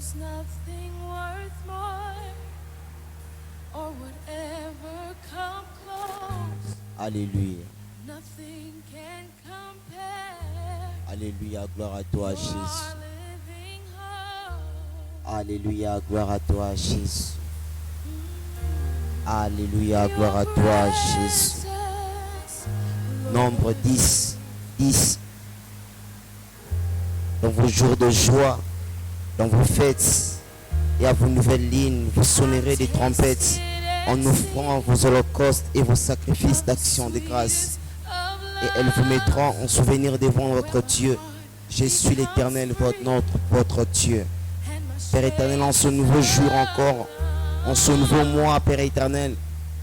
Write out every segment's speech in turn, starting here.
There's nothing worth more or would ever come close. Alléluia. Nothing can compare. Alléluia, gloire à toi, Our Jésus. living hope. Alléluia, gloire à toi, Jésus. Alléluia, gloire à toi, Jésus. Nombre 10. 10. Dans vos jours de joie, dans vos fêtes et à vos nouvelles lignes, vous sonnerez des trompettes en offrant vos holocaustes et vos sacrifices d'action de grâce. Et elles vous mettront en souvenir devant votre Dieu. Je suis l'Éternel, votre Dieu. Père éternel, en ce nouveau jour encore, en ce nouveau mois, Père éternel,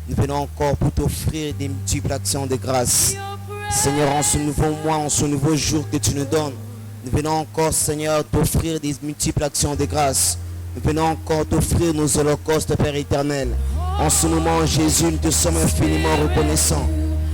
nous venons encore pour t'offrir des multiples actions de grâce. Seigneur, en ce nouveau mois, en ce nouveau jour que tu nous donnes, nous venons encore, Seigneur, t'offrir des multiples actions de grâce. Nous venons encore t'offrir nos holocaustes, Père éternel. En ce moment, Jésus, nous te sommes infiniment reconnaissants.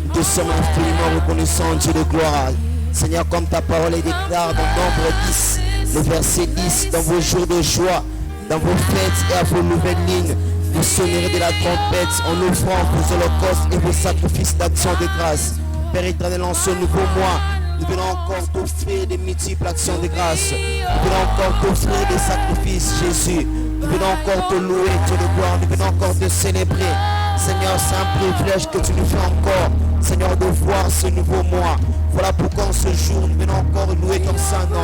Nous te sommes infiniment reconnaissants, Dieu de gloire. Seigneur, comme ta parole est déclare dans Nombre 10, le verset 10, dans vos jours de joie, dans vos fêtes et à vos nouvelles lignes, vous sonnerez de la trompette en offrant vos holocaustes et vos sacrifices d'action de grâce. Père éternel, en ce nouveau mois, nous venons encore t'offrir des multiples actions de grâce. Nous venons encore t'offrir des sacrifices, Jésus. Nous venons encore te louer, Dieu de gloire. Nous venons encore te célébrer. Seigneur, c'est un privilège que tu nous fais encore, Seigneur, de voir ce nouveau mois. Voilà pourquoi en ce jour, nous venons encore louer ton Saint-Nom.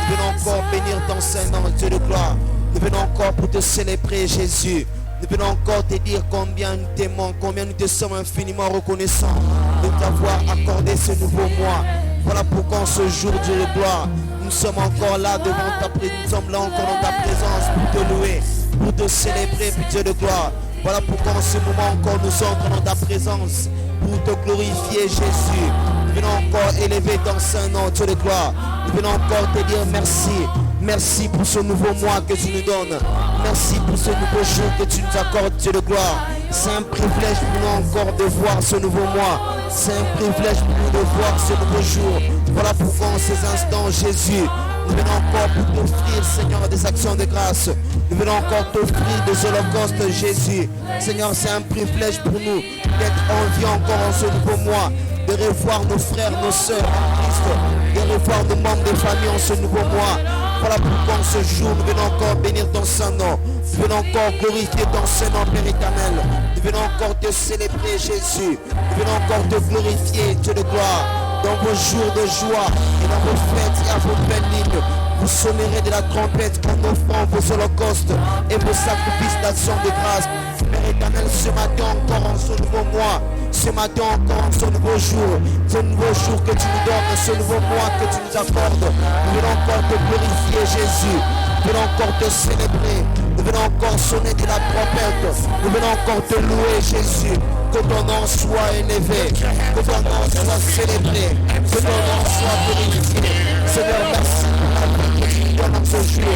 Nous venons encore bénir ton Saint-Nom, Dieu de gloire. Nous venons encore pour te célébrer, Jésus. Nous venons encore te dire combien nous t'aimons, combien nous te sommes infiniment reconnaissants de t'avoir accordé ce nouveau mois. Voilà pourquoi en ce jour, Dieu de gloire, nous sommes encore là devant ta présence, nous sommes là encore dans ta présence pour te louer, pour te célébrer, puis Dieu de gloire. Voilà pourquoi en ce moment encore nous sommes encore dans ta présence pour te glorifier, Jésus. Nous venons encore élever ton Saint-Nom, Dieu de gloire. Nous venons encore te dire merci. Merci pour ce nouveau mois que tu nous donnes. Merci pour ce nouveau jour que tu nous accordes, Dieu de gloire. C'est un privilège pour nous encore de voir ce nouveau mois. C'est un privilège pour nous de voir ce nouveau jour. Voilà pourquoi en ces instants, Jésus, nous venons encore pour t'offrir, Seigneur, des actions de grâce. Nous venons encore t'offrir des holocaustes, Jésus. Seigneur, c'est un privilège pour nous d'être en vie encore en ce nouveau mois, de revoir nos frères, nos sœurs en Christ, de revoir nos membres de famille en ce nouveau mois. Voilà pourquoi en ce jour, nous venons encore bénir ton Saint-Nom. Nous venons encore glorifier ton Saint-Nom, Père éternel. Nous venons encore te célébrer, Jésus. Nous venons encore te glorifier, Dieu de gloire. Dans vos jours de joie et dans vos fêtes et à vos belles lignes, vous sonnerez de la trompette en offrant vos holocaustes et vos sacrifices d'action de grâce. Père éternel, ce matin encore en ce nouveau mois, ce matin encore en ce nouveau jour que tu nous donnes, ce nouveau mois que tu nous accordes, nous venons encore te glorifier, Jésus. Nous venons encore te célébrer. Nous venons encore sonner de la trompette. Nous venons encore te louer, Jésus. Que ton nom soit élevé. Que ton nom soit célébré. Que ton nom soit glorifié. Seigneur, merci pour la vie que tu nous donnes en ce jour.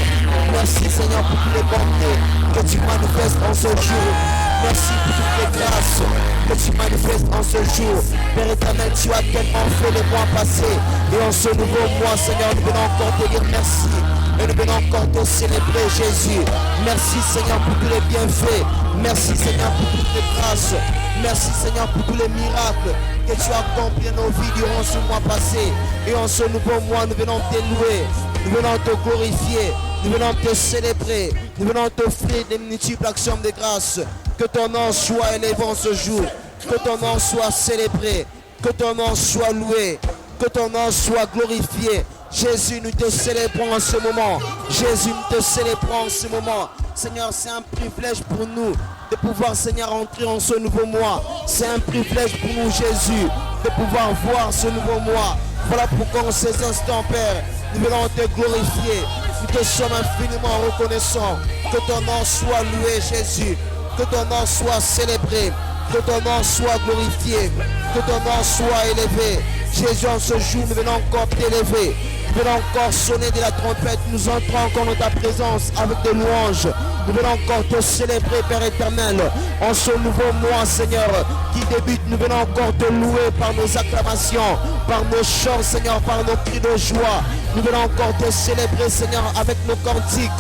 Merci, Seigneur, pour toutes les bontés que tu manifestes en ce jour. Merci pour toutes les grâces que tu manifestes en ce jour. Père éternel, tu as tellement fait les mois passés. Et en ce nouveau mois, Seigneur, nous venons encore te dire merci. Et nous venons encore te célébrer, Jésus. Merci, Seigneur, pour tous les bienfaits. Merci, Seigneur, pour toutes les grâces. Merci, Seigneur, pour tous les miracles que tu as accomplis dans nos vies durant ce mois passé. Et en ce nouveau mois, nous venons te louer. Nous venons te glorifier. Nous venons te célébrer. Nous venons t'offrir des multiples actions de grâce. Que ton nom soit élevé en ce jour. Que ton nom soit célébré. Que ton nom soit loué. Que ton nom soit glorifié. Jésus, nous te célébrons en ce moment. Jésus, nous te célébrons en ce moment. Seigneur, c'est un privilège pour nous de pouvoir, Seigneur, entrer en ce nouveau mois. C'est un privilège pour nous, Jésus, de pouvoir voir ce nouveau mois. Voilà pourquoi en ces instants, Père, nous voulons te glorifier. Nous te sommes infiniment reconnaissants. Que ton nom soit loué, Jésus. Que ton nom soit célébré. Que ton nom soit glorifié. Que ton nom soit élevé. Jésus, en ce jour, nous venons encore t'élever. Nous venons encore sonner de la trompette. Nous entrons encore dans ta présence avec des louanges. Nous venons encore te célébrer, Père éternel, en ce nouveau mois, Seigneur, qui débute. Nous venons encore te louer par nos acclamations, par nos chants, Seigneur, par nos cris de joie. Nous venons encore te célébrer, Seigneur, avec nos cantiques.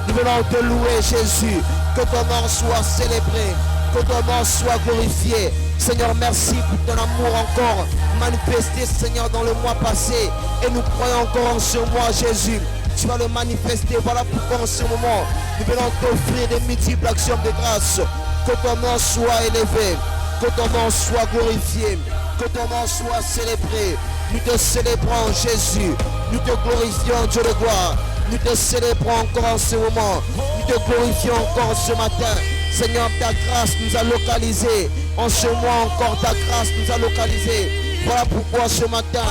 Nous venons te louer, Jésus. Que ton nom soit célébré, que ton nom soit glorifié. Seigneur, merci pour ton amour encore manifesté, Seigneur, dans le mois passé. Et nous croyons encore en ce mois, Jésus. Tu vas le manifester. Voilà pourquoi en ce moment, nous venons t'offrir des multiples actions de grâce. Que ton nom soit élevé, que ton nom soit glorifié, que ton nom soit célébré. Nous te célébrons, Jésus. Nous te glorifions, Dieu de gloire. Nous te célébrons encore en ce moment. Nous te glorifions encore ce matin. Seigneur, ta grâce nous a localisés. En ce mois encore, ta grâce nous a localisés. Voilà pourquoi ce matin,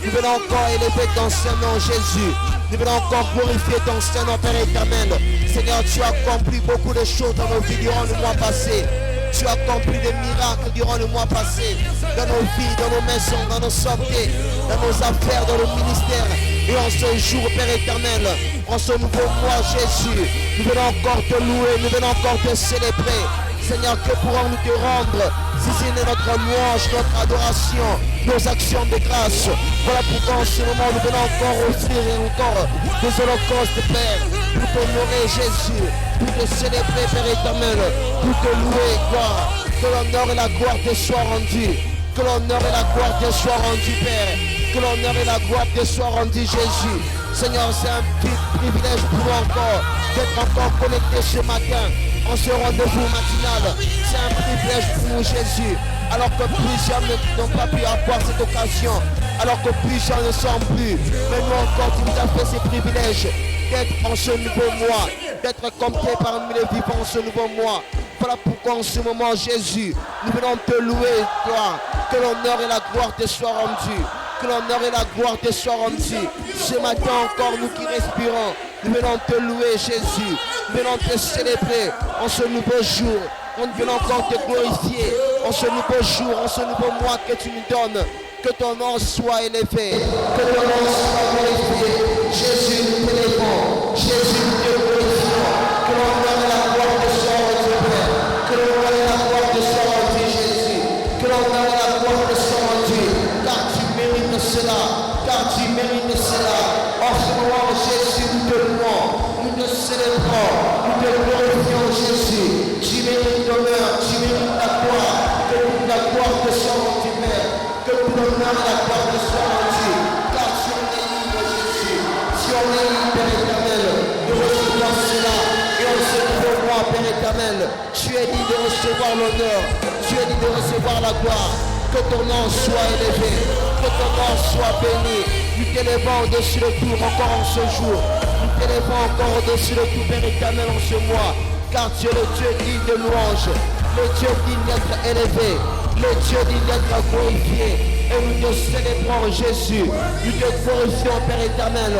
nous venons encore élever ton Saint-Nom, Jésus. Nous venons encore glorifier ton Saint-Nom, Père éternel. Seigneur, tu as accompli beaucoup de choses dans nos vies durant le mois passé. Tu as accompli des miracles durant le mois passé. Dans nos vies, dans nos maisons, dans nos santé, dans nos affaires, dans le ministère. Et en ce jour, Père éternel, en ce nouveau mois, Jésus, nous venons encore te louer, nous venons encore te célébrer. Seigneur, que pourrons-nous te rendre si ce n'est notre louange, notre adoration, nos actions de grâce. Voilà pourquoi en ce moment nous venons encore offrir encore des holocaustes, Père, pour t'honorer, Jésus, pour te célébrer, Père éternel, pour te louer, gloire. Que l'honneur et la gloire te soient rendus. Que l'honneur et la gloire te soient rendus, Père. Que l'honneur et la gloire te soient rendus, Jésus. Seigneur, c'est un petit privilège pour nous encore d'être encore connectés ce matin en ce rendez-vous matinal. C'est un privilège pour nous, Jésus. Alors que plusieurs n'ont pas pu avoir cette occasion, alors que plusieurs ne sont plus. Mais nous encore, tu nous as fait ces privilèges d'être en ce nouveau mois, d'être compté parmi les vivants en ce nouveau mois. Voilà pourquoi en ce moment, Jésus, nous venons te louer, toi. Que l'honneur et la gloire te soient rendus. Que l'honneur et la gloire te soient rendus. Ce matin encore, nous qui respirons, nous venons te louer, Jésus. Nous venons te célébrer en ce nouveau jour. Nous venons encore te glorifier en ce nouveau jour, en ce nouveau mois que tu nous donnes. Que ton nom soit élevé. Que ton nom soit glorifié. Jésus, nous t'élevons. Jésus, nous te glorifions. Que l'honneur et la gloire te soient rendus, Père. Que l'honneur et la gloire te soient rendus, Jésus. Que l'honneur et la gloire te soient rendus. Car tu mérites cela. Car tu mérites cela. En ce moment, Jésus, nous te louons. Nous te célébrons. Nous te glorifions, Jésus. Tu mérites l'honneur. Tu mérites la gloire. Que toute la gloire te soit rendue, Père. Que tout l'honneur et la gloire te soient rendus. Car tu en es libre, Jésus. Tu en es libre, Père éternel, de recevoir cela. Et en ce nouveau mois, Père éternel, tu es dit de recevoir l'honneur. Tu es dit de recevoir la gloire. Que ton nom soit élevé. Que ton nom soit béni. Nous t'élevons au-dessus de tout encore en ce jour. Nous t'élevons encore au-dessus de tout, Père éternel, en ce mois. Car tu es le Dieu digne de louange. Le Dieu digne d'être élevé. Le Dieu digne d'être glorifié. Et nous te célébrons, Jésus. Nous te glorifions, Père éternel.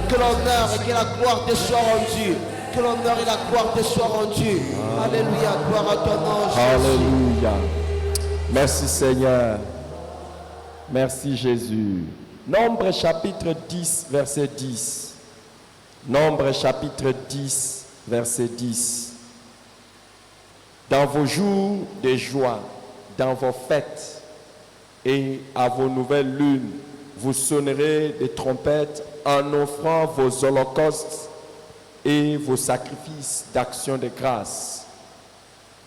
Que l'honneur et que la gloire te soient rendus. Que l'honneur et la gloire te soient rendus. Alléluia, gloire à ton nom, Jésus. Alléluia. Merci Seigneur. Merci Jésus. Nombre chapitre 10, verset 10. Nombre chapitre 10, verset 10. Dans vos jours de joie, dans vos fêtes et à vos nouvelles lunes, vous sonnerez des trompettes en offrant vos holocaustes et vos sacrifices d'action de grâce.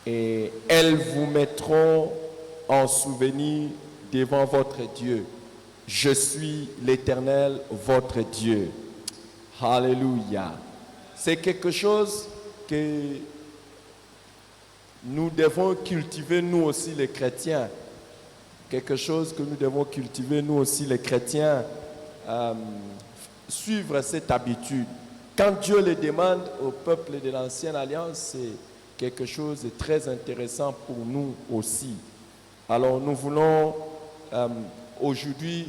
Et elles vous mettront en souvenir devant votre Dieu. Je suis l'Éternel, votre Dieu. Alléluia. C'est quelque chose que nous devons cultiver nous aussi les chrétiens. Quelque chose que nous devons cultiver nous aussi les chrétiens. Suivre cette habitude. Quand Dieu le demande au peuple de l'Ancienne Alliance, c'est quelque chose de très intéressant pour nous aussi. Alors nous voulons aujourd'hui,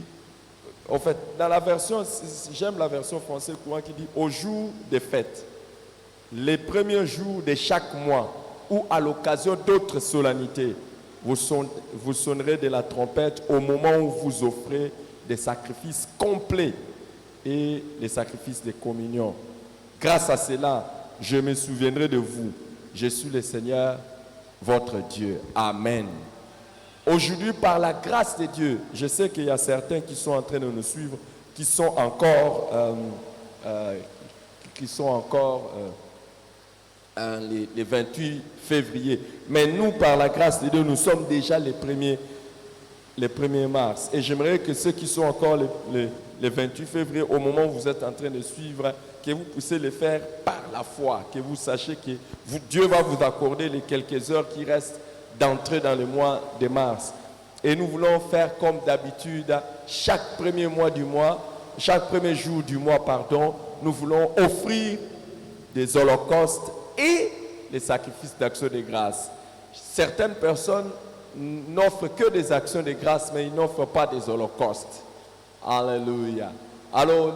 en fait, dans la version, j'aime la version française courant qui dit « au jour des fêtes, les premiers jours de chaque mois ou à l'occasion d'autres solennités, vous sonnerez de la trompette au moment où vous offrez des sacrifices complets et les sacrifices de communion. Grâce à cela, je me souviendrai de vous. Je suis le Seigneur, votre Dieu. Amen. Aujourd'hui, par la grâce de Dieu, je sais qu'il y a certains qui sont en train de nous suivre, qui sont encore les 28 février. Mais nous, par la grâce de Dieu, nous sommes déjà les 1er mars. Et j'aimerais que ceux qui sont encore les 28 février, au moment où vous êtes en train de suivre, que vous puissiez le faire par la foi, que vous sachiez que Dieu va vous accorder les quelques heures qui restent d'entrer dans le mois de mars. Et nous voulons faire comme d'habitude, chaque premier jour du mois, nous voulons offrir des holocaustes et les sacrifices d'action de grâce. Certaines personnes n'offrent que des actions de grâce, mais ils n'offrent pas des holocaustes. Alléluia. Alors,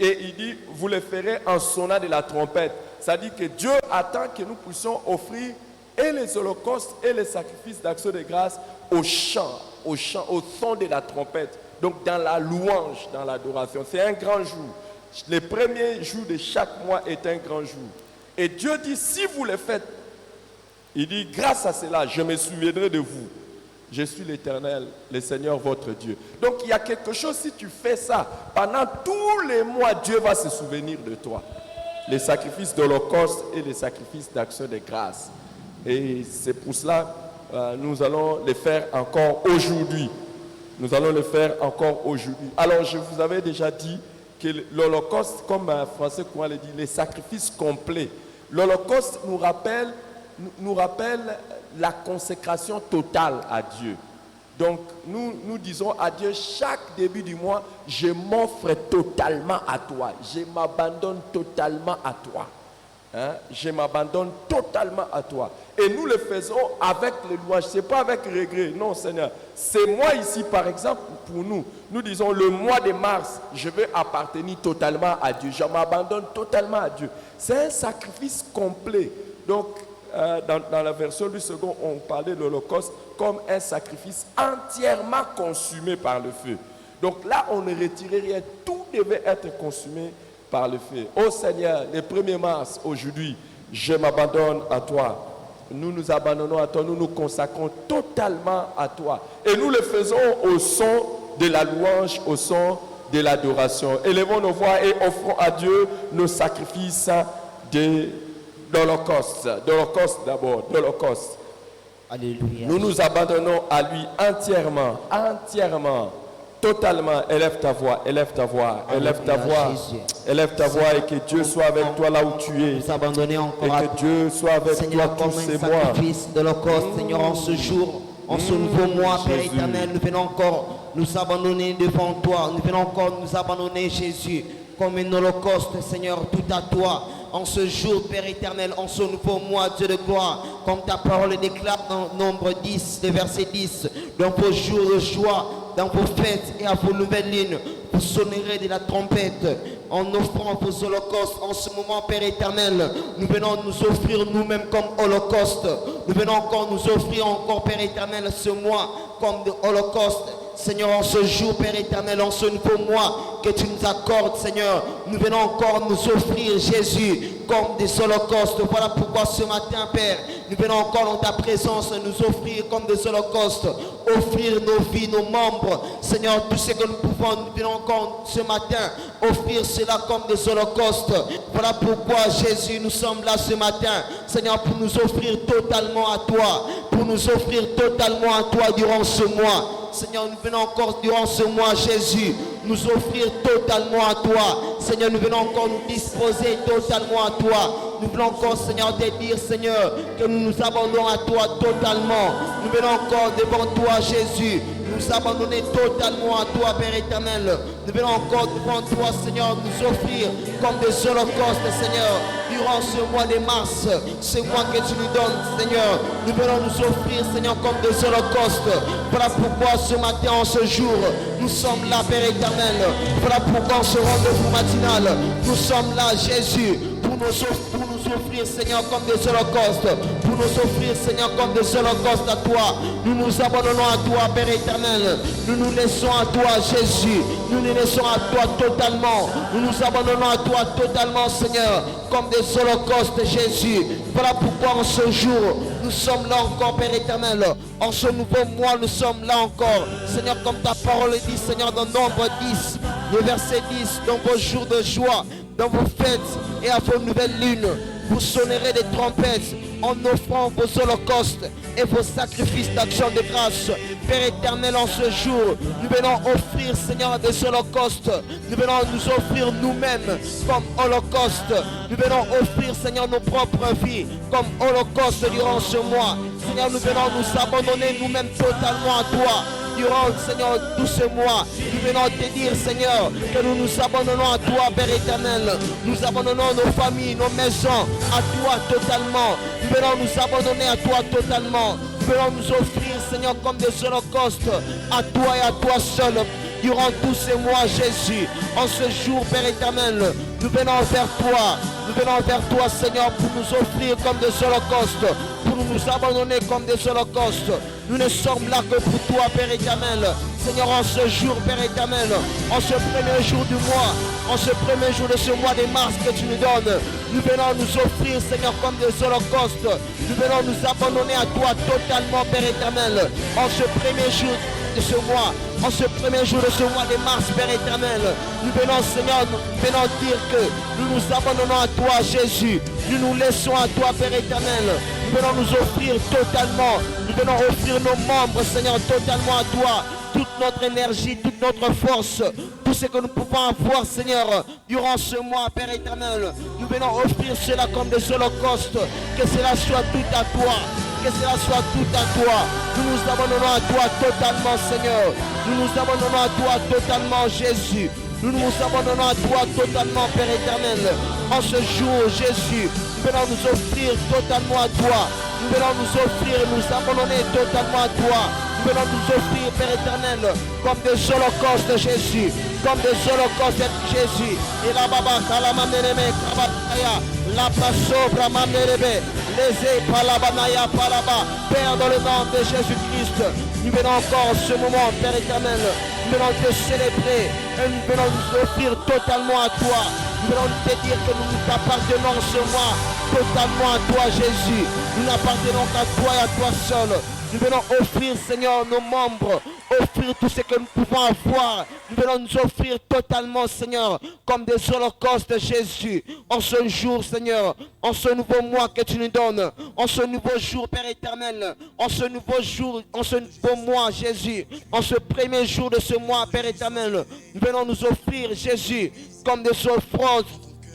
et il dit, vous le ferez en sonnant de la trompette. Ça dit que Dieu attend que nous puissions offrir et les holocaustes et les sacrifices d'action de grâce au chant, au son de la trompette. Donc dans la louange, dans l'adoration. C'est un grand jour. Le premier jour de chaque mois est un grand jour. Et Dieu dit, si vous le faites, il dit, grâce à cela, je me souviendrai de vous. Je suis l'Éternel, le Seigneur votre Dieu. Donc il y a quelque chose, si tu fais ça, pendant tous les mois, Dieu va se souvenir de toi. Les sacrifices d'Holocauste et les sacrifices d'action de grâce. Et c'est pour cela, nous allons les faire encore aujourd'hui. Nous allons le faire encore aujourd'hui. Alors je vous avais déjà dit que l'Holocauste, comme Français Courant le dit, les sacrifices complets. L'Holocauste nous rappelle la consécration totale à Dieu. Donc nous disons à Dieu chaque début du mois, je m'offre totalement à toi, je m'abandonne totalement à toi. Je m'abandonne totalement à toi. Et nous le faisons avec les louanges, ce n'est pas avec regret, non Seigneur. C'est moi ici par exemple, pour nous disons le mois de mars, je veux appartenir totalement à Dieu, je m'abandonne totalement à Dieu. C'est un sacrifice complet. Donc dans la version du second, on parlait de l'Holocauste comme un sacrifice entièrement consumé par le feu. Donc là, on ne retirait rien, tout devait être consumé par le feu. Ô Seigneur, le 1er mars, aujourd'hui, je m'abandonne à toi. Nous nous abandonnons à toi, nous nous consacrons totalement à toi. Et nous le faisons au son de la louange, au son de l'adoration. Élevons nos voix et offrons à Dieu nos sacrifices d'Holocauste d'abord, d'Holocauste. Alléluia. Nous nous abandonnons à lui entièrement, totalement. Élève ta voix, élève ta voix, élève ta voix, élève ta voix et que Dieu soit avec toi là où tu es. Nous abandonner encore Et que Dieu soit avec Seigneur, toi comme tous un ces mois. sacrifice de l'Holocauste, Seigneur, en ce jour, en ce nouveau mois, Père Jésus. éternel, nous venons encore nous abandonner devant toi. Nous venons encore nous abandonner, Jésus, comme un holocauste, Seigneur, tout à toi. En ce jour, Père éternel, en ce nouveau mois, Dieu de gloire, comme ta parole déclare dans Nombre 10, le verset 10, dans vos jours de joie, dans vos fêtes et à vos nouvelles lignes, vous sonnerez de la trompette en offrant vos holocaustes. En ce moment, Père éternel, nous venons nous offrir nous-mêmes comme holocauste. Nous venons encore nous offrir encore, Père éternel, ce mois comme de holocauste. Seigneur, en ce jour, Père éternel, en ce nouveau mois que tu nous accordes, Seigneur, nous venons encore nous offrir, Jésus, comme des holocaustes. Voilà pourquoi ce matin, Père, nous venons encore dans ta présence nous offrir comme des holocaustes, offrir nos vies, nos membres. Seigneur, tout ce que nous pouvons, nous venons encore ce matin offrir cela comme des holocaustes. Voilà pourquoi, Jésus, nous sommes là ce matin, Seigneur, pour nous offrir totalement à toi, pour nous offrir totalement à toi durant ce mois. Seigneur, nous venons encore durant ce mois, Jésus, nous offrir totalement à toi. Seigneur, nous venons encore nous disposer totalement à toi. Nous venons encore, Seigneur, te dire, Seigneur, que nous nous abandonnons à toi totalement. Nous venons encore devant toi, Jésus, nous abandonner totalement à toi, Père éternel. Nous venons encore devant toi, Seigneur, nous offrir comme des holocaustes, Seigneur, durant ce mois de mars, ce mois que tu nous donnes, Seigneur. Nous venons nous offrir, Seigneur, comme des holocaustes. Voilà pourquoi ce matin, en ce jour, nous sommes là, Père éternel. Voilà pourquoi en ce rendez-vous matinal, nous sommes là, Jésus, pour pour nous offrir, Seigneur, comme des holocaustes, pour nous offrir, Seigneur, comme des holocaustes à toi. Nous nous abandonnons à toi, Père éternel. Nous nous laissons à toi, Jésus. Nous nous laissons à toi totalement. Nous nous abandonnons à toi totalement, Seigneur, comme des holocaustes, Jésus. Voilà pourquoi en ce jour, nous sommes là encore, Père éternel. En ce nouveau mois, nous sommes là encore. Seigneur, comme ta parole dit, Seigneur, dans Nombre 10, le verset 10, dans vos jours de joie, dans vos fêtes et à vos nouvelles lunes, vous sonnerez des trompettes en offrant vos holocaustes et vos sacrifices d'action de grâce. Père éternel, en ce jour, nous venons offrir, Seigneur, des holocaustes. Nous venons nous offrir nous-mêmes comme holocauste. Nous venons offrir, Seigneur, nos propres vies comme holocauste durant ce mois. Seigneur, nous venons nous abandonner nous-mêmes totalement à toi. Durant, Seigneur, tout ce mois, nous venons te dire, Seigneur, que nous nous abandonnons à toi, Père éternel. Nous abandonnons nos familles, nos maisons à toi totalement. Nous venons nous abandonner à toi totalement. Nous venons nous offrir, Seigneur, comme des holocaustes à toi et à toi seul. Durant tous ces mois, Jésus, en ce jour, Père éternel, nous venons vers toi. Nous venons vers toi, Seigneur, pour nous offrir comme des holocaustes, pour nous abandonner comme des holocaustes. Nous ne sommes là que pour toi, Père éternel. Seigneur, en ce jour, Père éternel, en ce premier jour du mois, en ce premier jour de ce mois de mars que tu nous donnes, nous venons nous offrir, Seigneur, comme des holocaustes. Nous venons nous abandonner à toi totalement, Père éternel. En ce premier jour de ce mois, en ce premier jour de ce mois de mars, Père éternel, nous venons, Seigneur, nous venons dire que nous nous abandonnons à toi, Jésus. Nous nous laissons à toi, Père éternel. Nous venons nous offrir totalement. Nous venons offrir nos membres, Seigneur, totalement à toi. Toute notre énergie, toute notre force, tout ce que nous pouvons avoir, Seigneur, durant ce mois, Père éternel. Nous venons offrir cela comme des holocaustes. Que cela soit tout à toi. Que cela soit tout à toi. Nous nous abandonnons à toi totalement, Seigneur. Nous nous abandonnons à toi totalement, Jésus. Nous nous abandonnons à toi totalement, Père éternel. En ce jour, Jésus, nous venons nous offrir totalement à toi. Nous venons nous offrir, nous abandonner totalement à toi. Nous venons nous offrir, Père éternel, comme des holocaustes, Jésus. Comme des holocaustes, Jésus. Et la baba, kalamaneleme, kabaya, la pasobra manelebe, les palabanaya palaba. Père, dans le nom de Jésus-Christ, nous venons encore en ce moment, Père éternel. Nous venons te célébrer et nous venons nous offrir totalement à toi. Nous venons te dire que nous nous appartenons ce mois totalement à toi, Jésus. Nous n'appartenons qu'à toi et à toi seul. Nous venons offrir, Seigneur, nos membres, offrir tout ce que nous pouvons avoir. Nous venons nous offrir totalement, Seigneur, comme des holocaustes, Jésus. En ce jour, Seigneur, en ce nouveau mois que tu nous donnes, en ce nouveau jour, Père éternel, en ce nouveau jour, en ce nouveau mois, Jésus, en ce premier jour de ce mois, Père éternel, nous venons nous offrir, Jésus, comme des offrandes,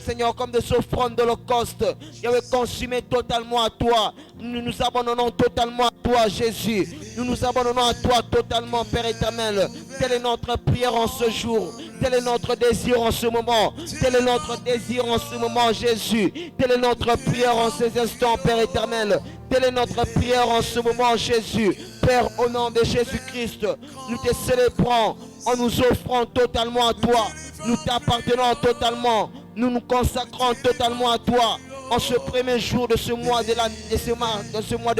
Seigneur, comme des offrandes d'holocauste, Yahweh, consumé totalement à toi. Nous nous abandonnons totalement à toi, Jésus. Nous nous abandonnons à toi totalement, Père éternel. Telle est notre prière en ce jour. Tel est notre désir en ce moment. Tel est notre désir en ce moment, Jésus. Telle est notre prière en ces instants, Père éternel. Telle est notre prière en ce moment, Jésus. Père, au nom de Jésus-Christ, nous te célébrons en nous offrant totalement à toi. Nous t'appartenons totalement. Nous nous consacrons totalement à toi. En ce premier jour de ce mois de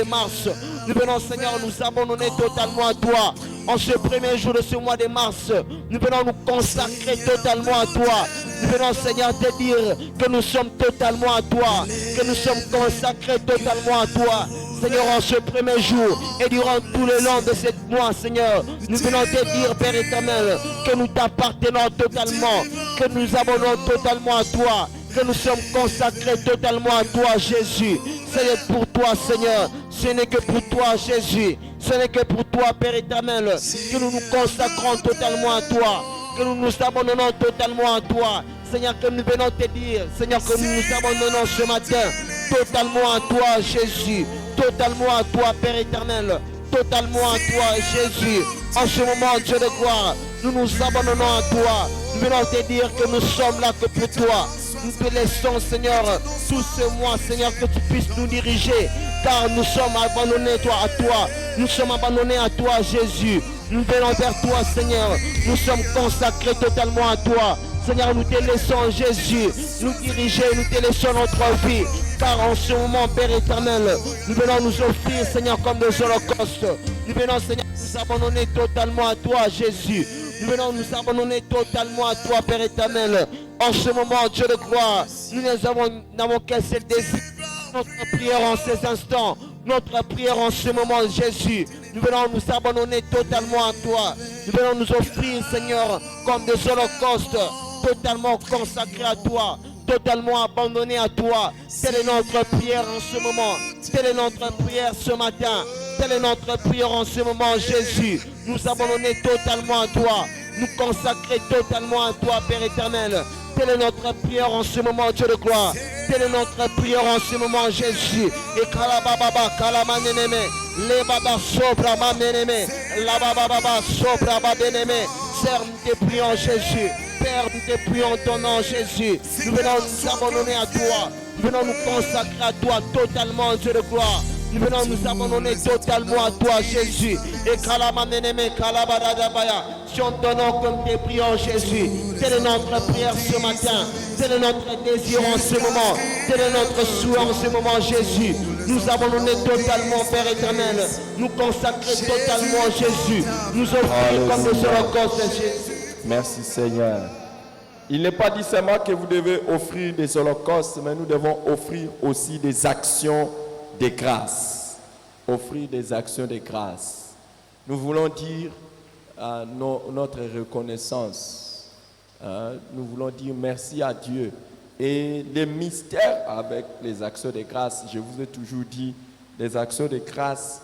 mars, nous venons, Seigneur, nous abandonner totalement à toi. En ce premier jour de ce mois de mars, nous venons nous consacrer totalement à toi. Nous venons, Seigneur, te dire que nous sommes totalement à toi, que nous sommes consacrés totalement à toi. Seigneur, en ce premier jour et durant tout le long de ce mois, Seigneur, nous venons te dire, Père éternel, que nous t'appartenons totalement, que nous abandonnons totalement à toi, que nous sommes consacrés totalement à toi, Jésus. C'est pour toi, Seigneur. Ce n'est que pour toi, Jésus. Ce n'est que pour toi, Père éternel, que nous nous consacrons totalement à toi, que nous nous abandonnons totalement à toi. Seigneur, que nous venons te dire, Seigneur, que nous nous abandonnons ce matin totalement à toi, Jésus. Totalement à toi, Père éternel. Totalement à toi, Jésus. En ce moment, Dieu de gloire, nous nous abandonnons à toi. Nous venons te dire que nous sommes là que pour toi. Nous te laissons, Seigneur, tout ce mois, Seigneur, que tu puisses nous diriger. Car nous sommes abandonnés à toi. Nous sommes abandonnés à toi, Jésus. Nous venons vers toi, Seigneur. Nous sommes consacrés totalement à toi. Seigneur, nous te laissons, Jésus, nous diriger, nous te laissons notre vie. Car en ce moment, Père éternel, nous venons nous offrir, Seigneur, comme des holocaustes. Nous venons, Seigneur, nous abandonner totalement à toi, Jésus. Nous venons nous abandonner totalement à toi, Père éternel. En ce moment, Dieu de gloire, nous n'avons qu'un seul désir. Notre prière en ces instants, notre prière en ce moment, Jésus. Nous venons nous abandonner totalement à toi. Nous venons nous offrir, Seigneur, comme des holocaustes, totalement consacrés à toi, totalement abandonnés à toi. Telle est notre prière en ce moment. Telle est notre prière ce matin. Telle est notre prière en ce moment, Jésus. Nous abandonner totalement à toi. Nous consacrer totalement à toi, Père éternel. Telle est notre prière en ce moment, Dieu de gloire. Telle est notre prière en ce moment, Jésus. Et kalababa, kalamaneneme, le baba sobra maneneme, la baba sobra badeneme. Seigneur, nous te prions, Jésus. Père, nous te prions ton nom, Jésus. Nous venons nous abandonner à toi. Nous venons nous consacrer à toi totalement, Dieu de gloire. Nous venons nous abandonner totalement à toi, Jésus. Et kalamaneneme, kalabadadabaya. Sur ton nom comme tes prions, Jésus. Telle est notre prière ce matin. Tel est notre désir en ce moment. Tel est notre souhait en ce moment, Jésus. Nous abandonner totalement, Père éternel. Nous consacrer totalement, Jésus. Nous offrir comme des holocaustes, Jésus. Merci Seigneur. Il n'est pas dit seulement que vous devez offrir des holocaustes, mais nous devons offrir aussi des actions de grâce. Offrir des actions de grâce. Nous voulons dire notre reconnaissance. Nous voulons dire merci à Dieu. Et les mystères avec les actions de grâce, je vous ai toujours dit, les actions de grâce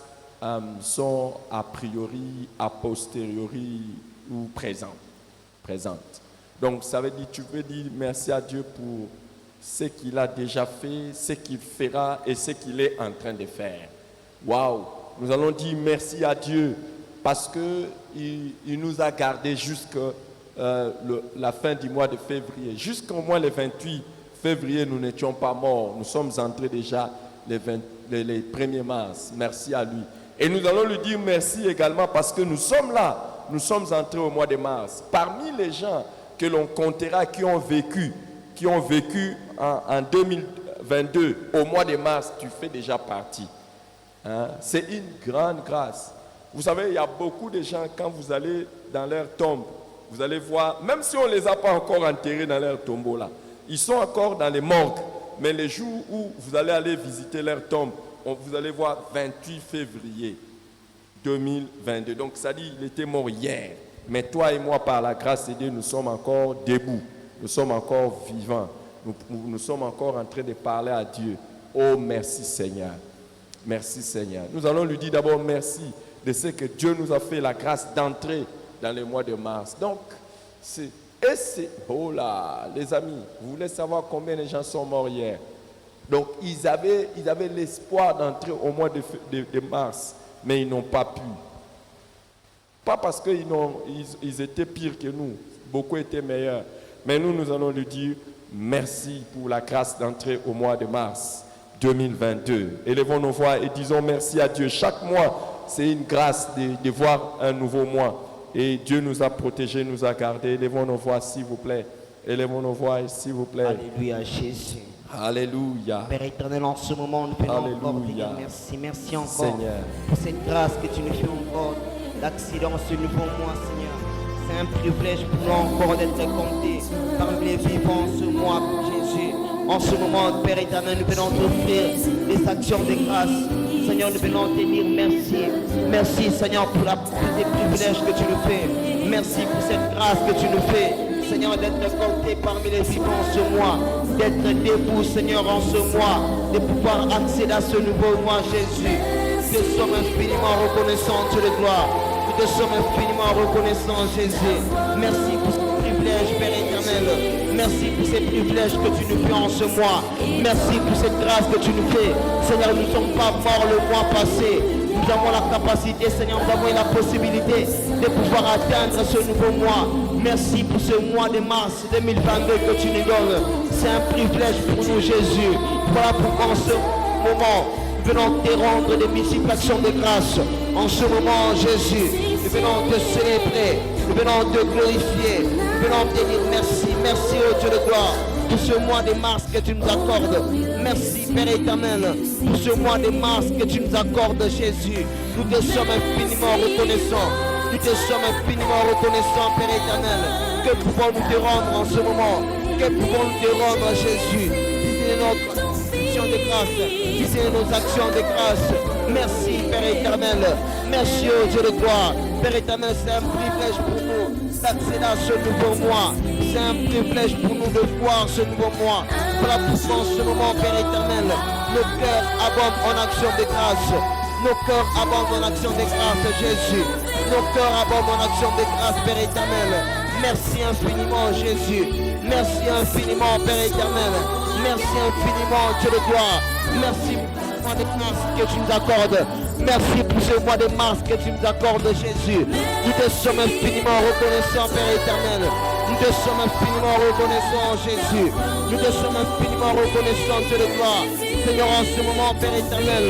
sont a priori, a posteriori ou présentes. Donc ça veut dire, tu peux dire merci à Dieu pour ce qu'il a déjà fait, ce qu'il fera et ce qu'il est en train de faire. Waouh! Nous allons dire merci à Dieu parce qu'il nous a gardés jusqu'à la fin du mois de février. Jusqu'au mois le 28 février, nous n'étions pas morts. Nous sommes entrés déjà les 1er mars. Merci à lui. Et nous allons lui dire merci également parce que nous sommes là. Nous sommes entrés au mois de mars. Parmi les gens que l'on comptera qui ont vécu en 2022, au mois de mars, tu fais déjà partie. C'est une grande grâce. Vous savez, il y a beaucoup de gens, quand vous allez dans leur tombe, vous allez voir, même si on ne les a pas encore enterrés dans leur tombeau là, ils sont encore dans les morgues. Mais les jours où vous allez aller visiter leur tombe, vous allez voir 28 février 2022. Donc ça dit, il était mort hier. Mais toi et moi, par la grâce de Dieu, nous sommes encore debout. Nous sommes encore vivants. Nous sommes encore en train de parler à Dieu. Oh, merci Seigneur. Merci Seigneur. Nous allons lui dire d'abord merci de ce que Dieu nous a fait la grâce d'entrer dans le mois de mars. Donc, oh là, les amis, vous voulez savoir combien de gens sont morts hier? Donc, ils avaient l'espoir d'entrer au mois de mars, mais ils n'ont pas pu. Pas parce qu'ils étaient pires que nous, beaucoup étaient meilleurs. Mais nous allons lui dire merci pour la grâce d'entrer au mois de mars 2022. Élevons nos voix et disons merci à Dieu. Chaque mois, c'est une grâce de voir un nouveau mois. Et Dieu nous a protégés, nous a gardés. Élevons nos voix, s'il vous plaît. Élevons nos voix, s'il vous plaît. Alléluia, Jésus. Alléluia. Père éternel, en ce moment, nous venons encore te dire merci. Merci encore Seigneur, pour cette grâce que tu nous fais encore d'accident ce nouveau mois, Seigneur. C'est un privilège pour nous encore d'être comptés parmi les vivants ce mois, Jésus. En ce moment, Père éternel, nous venons t'offrir des actions de grâce. Seigneur, nous venons te dire merci. Merci, Seigneur, pour ces privilèges que tu nous fais. Merci pour cette grâce que tu nous fais. Seigneur, d'être compté parmi les vivants ce mois, d'être debout, Seigneur, en ce mois, de pouvoir accéder à ce nouveau mois, Jésus. Nous te sommes infiniment reconnaissants, Dieu de gloire. Nous te sommes infiniment reconnaissants, Jésus. Merci pour ce privilège, Père éternel. Merci pour ces privilèges que tu nous fais en ce mois. Merci pour cette grâce que tu nous fais. Seigneur, nous ne sommes pas morts le mois passé. Nous avons la capacité, Seigneur, nous avons la possibilité de pouvoir atteindre ce nouveau mois. Merci pour ce mois de mars 2022 que tu nous donnes. C'est un privilège pour nous, Jésus. Voilà pourquoi en ce moment, nous venons te rendre des multiplications de grâce. En ce moment, Jésus, nous venons te célébrer. Nous venons te glorifier. Nous venons te dire merci. Merci, ô Dieu de gloire, pour ce mois de mars que tu nous accordes. Merci, Père éternel, pour ce mois de mars que tu nous accordes, Jésus. Nous te sommes infiniment reconnaissants. Nous te sommes infiniment reconnaissants, Père éternel. Que pouvons-nous te rendre en ce moment? Que pouvons-nous te rendre, Jésus? Si c'est notre action de grâce, si c'est nos actions de grâce. Merci, Père éternel. Merci, ô Dieu de gloire. Père éternel, c'est un privilège pour nous d'accéder à ce nouveau mois. C'est un privilège pour nous de voir ce nouveau mois. Voilà pourquoi en ce moment, Père éternel, nos cœurs abondent en action de grâce. Nos cœurs abondent en action de grâce, Jésus. Nos cœurs abondent en action de grâce, Père éternel. Merci infiniment, Jésus. Merci infiniment, Père éternel. Merci infiniment, Dieu de gloire. Merci pour ce mois de mars que tu nous accordes. Merci pour ce mois de mars que tu nous accordes, Jésus. Nous te sommes infiniment reconnaissants, Père éternel. Nous te sommes infiniment reconnaissants, Jésus. Nous te sommes infiniment reconnaissants, Dieu de gloire. Seigneur, en ce moment, Père éternel,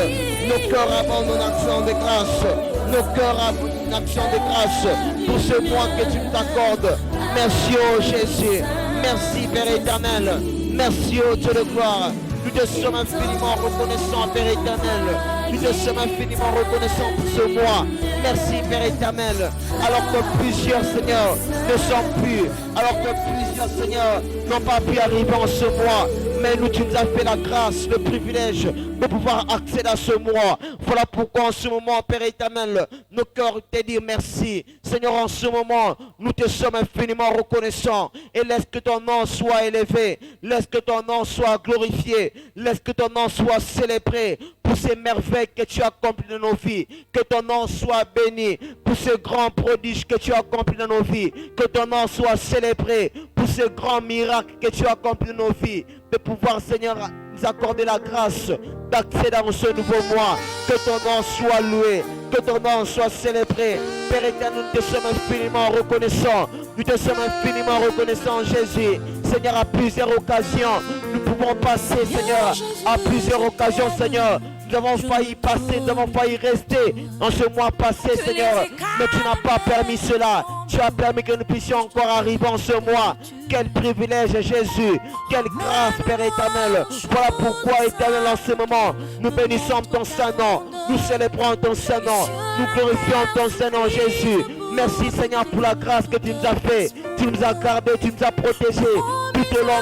nos cœurs abondent en action de grâce. Nos cœurs abondent en action de grâce pour ce mois que tu nous accordes. Merci, ô Jésus. Merci, Père éternel. Merci, ô Dieu de gloire. Nous te sommes infiniment reconnaissants, Père éternel. Nous te sommes infiniment reconnaissants pour ce mois. Merci, Père éternel. Alors que plusieurs, Seigneur, ne sont plus. Alors que plusieurs, Seigneur, n'ont pas pu arriver en ce mois. Mais nous, tu nous as fait la grâce, le privilège de pouvoir accéder à ce mois. Voilà pourquoi en ce moment, Père éternel, nos cœurs te disent merci. Seigneur, en ce moment, nous te sommes infiniment reconnaissants. Et laisse que ton nom soit élevé. Laisse que ton nom soit glorifié. Laisse que ton nom soit célébré pour ces merveilles que tu as accomplies dans nos vies. Que ton nom soit béni pour ce grand prodige que tu as accompli dans nos vies. Que ton nom soit célébré pour ce grand miracle que tu as accompli dans nos vies. De pouvoir, Seigneur, nous accorder la grâce d'accéder à ce nouveau mois. Que ton nom soit loué, que ton nom soit célébré. Père éternel, nous te sommes infiniment reconnaissants. Nous te sommes infiniment reconnaissants, Jésus. Seigneur, à plusieurs occasions, nous pouvons passer, Seigneur, à plusieurs occasions, Seigneur. Nous avons failli passer, nous avons failli rester dans ce mois passé, Seigneur. Mais tu n'as pas permis cela. Tu as permis que nous puissions encore arriver en ce mois. Quel privilège, Jésus. Quelle grâce, Père éternel. Voilà pourquoi, éternel, en ce moment, nous bénissons ton Saint-Nom. Nous célébrons ton Saint-Nom. Nous glorifions ton Saint-Nom, Jésus. Merci, Seigneur, pour la grâce que tu nous as fait. Tu nous as gardés, tu nous as protégés tout au long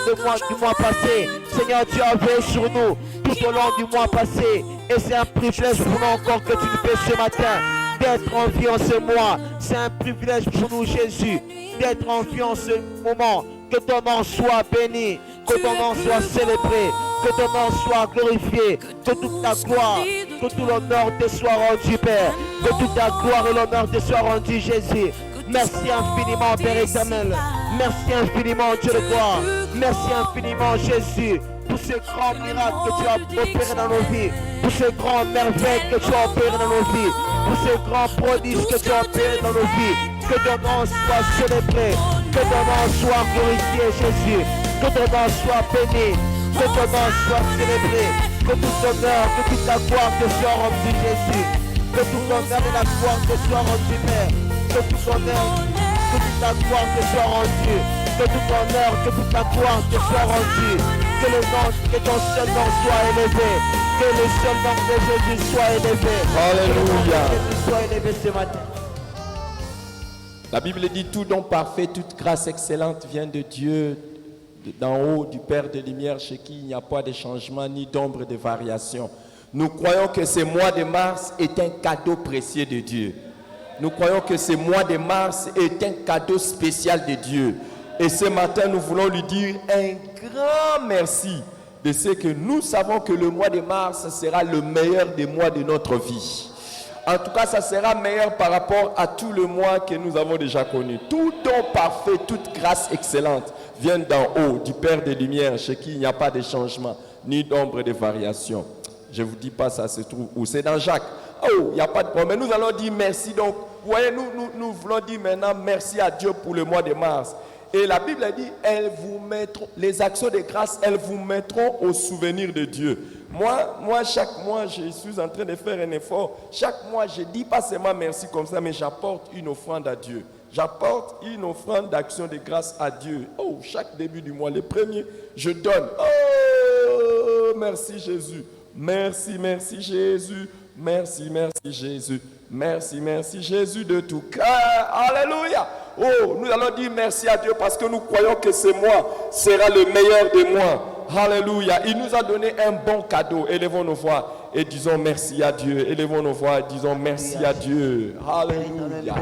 du mois passé. Seigneur, tu as veillé sur nous tout au long du mois passé. Et c'est un privilège pour nous encore que tu nous fais ce matin d'être en vie en ce mois. C'est un privilège pour nous, Jésus, d'être en vie en ce moment. Que ton nom soit béni, que ton nom soit célébré, que ton nom soit glorifié, que toute ta gloire, que tout l'honneur te soit rendu, Père. Que toute ta gloire et l'honneur te soit rendu, Jésus. Merci infiniment, Père éternel. Merci infiniment, Dieu de gloire. Merci infiniment, Jésus, pour ce grand miracle que tu as opéré dans nos vies, pour ce grand merveille que tu as opéré dans nos vies, pour ce grand prodige que tu as opéré dans nos vies. Que ton nom soit célébré, que ton nom soit glorifié, Jésus, que ton nom soit béni, que ton nom soit célébré, que tout honneur, que toute la gloire te soit rendue, Jésus, que tout honneur et la gloire te soit rendue, Père, que tout honneur, que toute la gloire te soit rendue, que tout honneur, que toute la gloire te soit rendue, que le nom, que ton seul nom soit élevé, que le seul nom de Jésus soit élevé. Alléluia. Que Jésus soit élevé ce matin. La Bible dit tout don parfait, toute grâce excellente vient de Dieu, d'en haut, du Père de lumière, chez qui il n'y a pas de changement ni d'ombre de variation. Nous croyons que ce mois de mars est un cadeau précieux de Dieu. Nous croyons que ce mois de mars est un cadeau spécial de Dieu. Et ce matin, nous voulons lui dire un grand merci de ce que nous savons que le mois de mars sera le meilleur des mois de notre vie. En tout cas, ça sera meilleur par rapport à tout le mois que nous avons déjà connu. Tout don parfait, toute grâce excellente vient d'en haut, du Père des Lumières, chez qui il n'y a pas de changement, ni d'ombre de variation. Je ne vous dis pas ça se trouve où. C'est dans Jacques. Oh, il n'y a pas de problème. Mais nous allons dire merci. Donc, vous voyez, nous voulons dire maintenant merci à Dieu pour le mois de mars. Et la Bible a dit, elles vous mettront, les actions de grâce, elles vous mettront au souvenir de Dieu. Moi, chaque mois, je suis en train de faire un effort. Chaque mois, je ne dis pas seulement merci comme ça, mais j'apporte une offrande à Dieu. J'apporte une offrande d'action de grâce à Dieu. Oh, chaque début du mois, les premiers, je donne. Oh, merci Jésus. Merci, merci Jésus. Merci, merci Jésus. Merci, merci Jésus de tout cœur. Alléluia. Oh, nous allons dire merci à Dieu parce que nous croyons que ce mois sera le meilleur des mois. Alléluia. Il nous a donné un bon cadeau. Élevons nos voix et disons merci à Dieu. Élevons nos voix et disons merci à Dieu. Alléluia.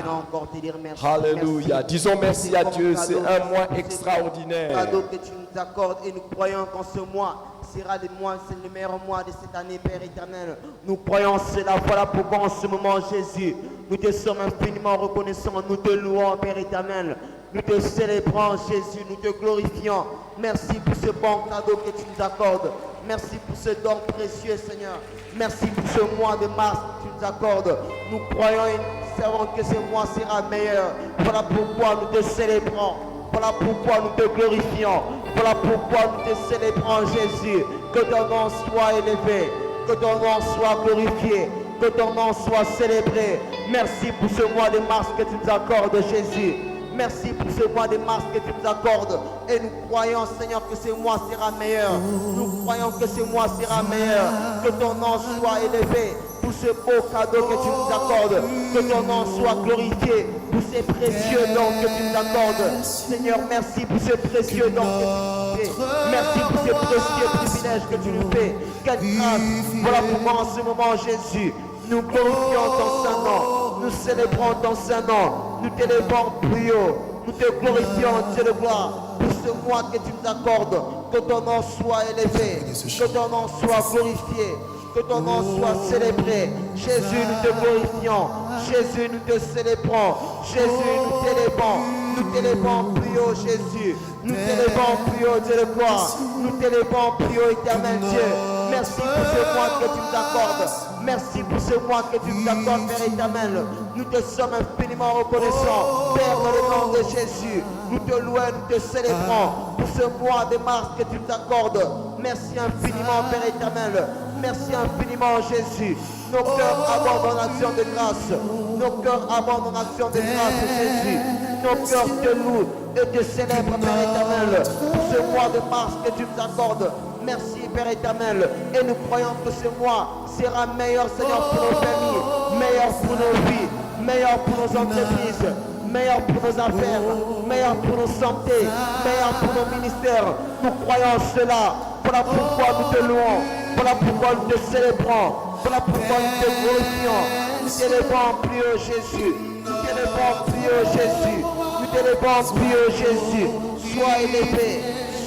Alléluia. Disons merci à Dieu. C'est un mois extraordinaire. Cadeau que tu nous accordes et nous croyons qu'en ce mois sera le mois, c'est le meilleur mois de cette année, Père éternel. Nous croyons cela. Voilà pourquoi en ce moment, Jésus, nous te sommes infiniment reconnaissants. Nous te louons, Père éternel. Nous te célébrons, Jésus. Nous te glorifions. Merci pour ce bon cadeau que tu nous accordes. Merci pour ce don précieux, Seigneur. Merci pour ce mois de mars que tu nous accordes. Nous croyons et nous savons que ce mois sera meilleur. Voilà pourquoi nous te célébrons. Voilà pourquoi nous te glorifions. Voilà pourquoi nous te célébrons, Jésus. Que ton nom soit élevé. Que ton nom soit glorifié. Que ton nom soit célébré. Merci pour ce mois de mars que tu nous accordes, Jésus. Merci pour ce mois de mars que tu nous accordes. Et nous croyons, Seigneur, que ce mois sera meilleur. Nous croyons que ce mois sera meilleur. Que ton nom soit élevé pour ce beau cadeau que tu nous accordes. Que ton nom soit glorifié pour ces précieux dons que tu nous accordes. Seigneur, merci pour ce précieux don que tu nous fais. Merci pour ce précieux privilège que tu nous fais. Quelle grâce. Voilà pourquoi en ce moment, Jésus, nous glorifions ton saint nom. Nous célébrons ton saint nom. Nous t'élevons plus haut. Nous te glorifions, Dieu de gloire, pour ce mois que tu nous accordes. Que ton nom soit élevé. Que ton nom soit glorifié. Que ton nom soit célébré. Jésus, nous te glorifions. Jésus, nous te célébrons. Jésus, nous t'élevons. Nous t'élevons plus haut, Jésus. Nous t'élevons plus haut, Dieu de gloire. Nous t'élevons plus haut, éternel Dieu. Merci pour ce mois que tu nous accordes. Merci pour ce mois que tu nous accordes, Père éternel. Nous te sommes infiniment reconnaissants. Père, dans le nom de Jésus, nous te louons, nous te célébrons pour ce mois de mars que tu nous accordes. Merci infiniment, Père éternel. Merci infiniment, Jésus. Nos cœurs abondent en action de grâce. Nos cœurs abondent en action de grâce, Jésus. Nos cœurs te louent et te célèbrent, Père éternel, pour ce mois de mars que tu nous accordes. Merci, Père éternel. Et nous croyons que ce mois sera meilleur, Seigneur, pour nos familles, meilleur pour nos vies, meilleur pour nos entreprises, meilleur pour nos affaires, meilleur pour nos santé, meilleur pour nos ministères. Nous croyons cela. Voilà pourquoi nous te louons. Voilà pourquoi nous te célébrons. Voilà pourquoi nous te glorifions. Nous t'élevons plus haut, Jésus. Nous t'élevons plus haut, Jésus. Nous t'élevons plus haut, Jésus. Sois élevé.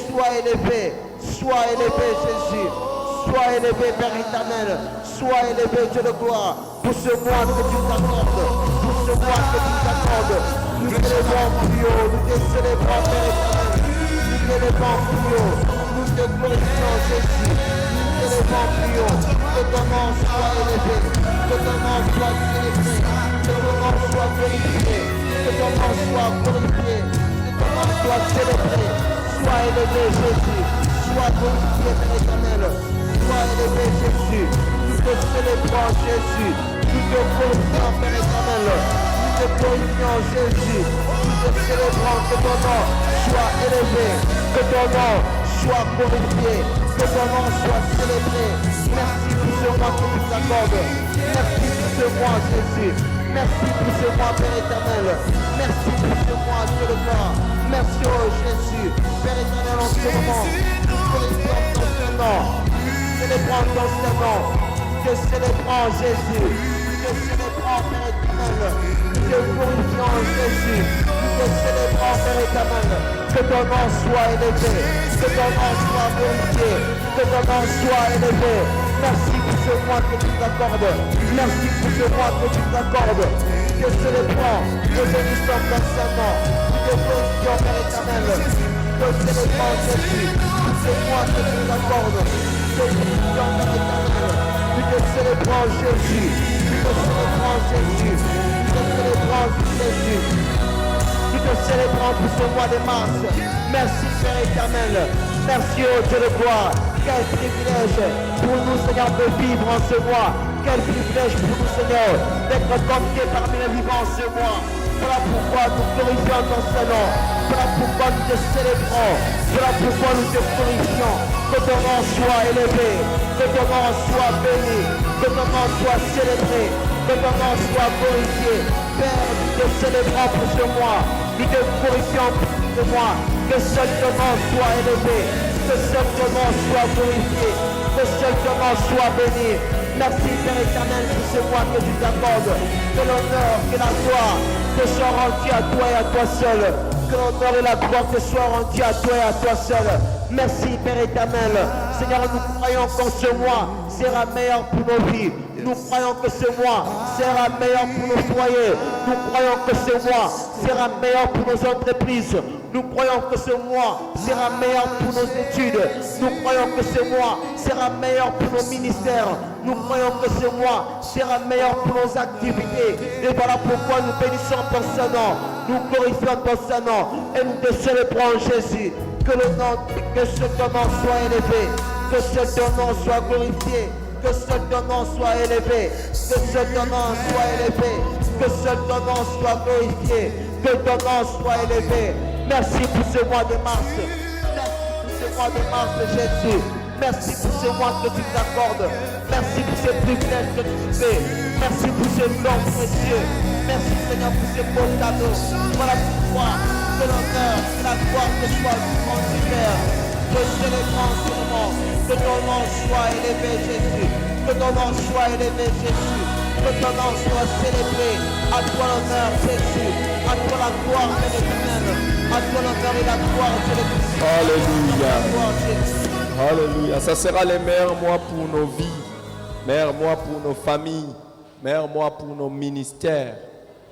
Sois élevé. Sois élevé, Jésus. Sois élevé, Père éternel. Sois élevé, Dieu de gloire. Pour ce mois que tu nous accordes. Pour ce mois que tu nous accordes. Nous t'élevons plus haut. Nous te célébrons, Père éternel. Nous t'élevons plus haut. Nous te glorifions, Jésus. Nous t'élevons plus haut. Que ton nom soit élevé. Que ton nom soit célébré. Que ton nom soit glorifié. Que ton nom soit glorifié. Que ton nom soit célébré. Sois élevé, Jésus. Sois glorifié, Père éternel. Sois élevé, Jésus. Nous te célébrons, Jésus. Nous te glorifions, Père éternel. Nous te glorifions, Jésus. Nous te célébrons. Que ton nom soit élevé. Que ton nom soit glorifié. Que ton nom soit célébré. Merci pour ce mois que tu nous accordes. Merci pour ce mois, Jésus. Merci pour ce mois, Père éternel. Merci pour ce mois, Dieu de gloire. Merci, oh Jésus. Père éternel, en ce moment, nous glorifions ton saint nom. Célébrons ton saint nom. Nous te célébrons, Jésus. Nous te célébrons, Père éternel. Nous te glorifions, Jésus. Nous te célébrons, Père éternel. Que ton nom soit élevé. Que ton nom soit glorifié. Que ton nom soit élevé. Merci pour ce mois que tu nous accordes. Merci pour ce mois que tu nous accordes. Nous te célébrons. Nous bénissons ton saint nom. Nous te glorifions, Père éternel. Nous te célébrons, Jésus. Pour ce mois que tu nous accordes. Nous te glorifions, Père éternel. Nous te célébrons, Jésus. Nous te célébrons, Jésus. Nous te célébrons, Jésus. Nous te célébrons pour ce mois de mars. Merci, Père éternel. Merci, oh Dieu de gloire. Quel privilège pour nous, Seigneur, de vivre en ce mois. Quel privilège pour nous, Seigneur, d'être comptés parmi les vivants en ce mois. Voilà pourquoi nous glorifions ton Saint-Nom. Voilà pourquoi nous te célébrons. Voilà pourquoi nous te glorifions. Que ton nom soit élevé. Que ton nom soit béni. Que ton nom soit célébré. Que ton nom soit glorifié. Père, nous te célébrons pour ce mois. Nous te glorifions pour ce mois. Que seul ton nom soit élevé. Que seul ton nom soit glorifié. Que seul ton nom soit béni. Merci Père éternel pour ce mois que tu t'accordes. Que l'honneur, que la gloire te soient rendus à toi et à toi seul. Que l'honneur et la gloire te soient rendus à toi et à toi seul. Merci Père éternel. Seigneur, nous croyons qu'en ce mois sera meilleur pour nos vies. Nous croyons que ce mois sera meilleur pour nos foyers. Nous croyons que ce mois sera meilleur pour nos entreprises. Nous croyons que ce mois sera meilleur pour nos études. Nous croyons que ce mois sera meilleur pour nos ministères. Nous croyons que ce mois sera meilleur pour nos activités. Et voilà pourquoi nous bénissons ton Saint-Nom. Nous glorifions ton Saint-Nom. Et nous te célébrons Jésus. Que ce ton nom soit élevé. Que ce ton nom soit glorifié. Que seul ton nom soit élevé. Que seul ton nom soit élevé. Que seul ton nom soit glorifié. Que ton nom soit élevé. Merci pour ce mois de mars. Merci pour ce mois de mars, Jésus. Merci pour ce mois que tu t'accordes. Merci pour ces privilèges que tu fais. Merci pour ce don précieux. Merci Seigneur pour ces beaux cadeaux. Voilà pourquoi que l'honneur et la gloire te soient rendus, Père. Que célébrons ce moment. Que ton nom soit élevé, Jésus. Que ton nom soit élevé, Jésus. Que ton nom soit célébré. À toi l'honneur, Jésus. À toi la gloire, Père éternel. À toi l'honneur et la gloire, Jésus. Alléluia. Alléluia. Ça sera les meilleurs mois pour nos vies, meilleurs mois pour nos familles, meilleurs mois pour nos ministères,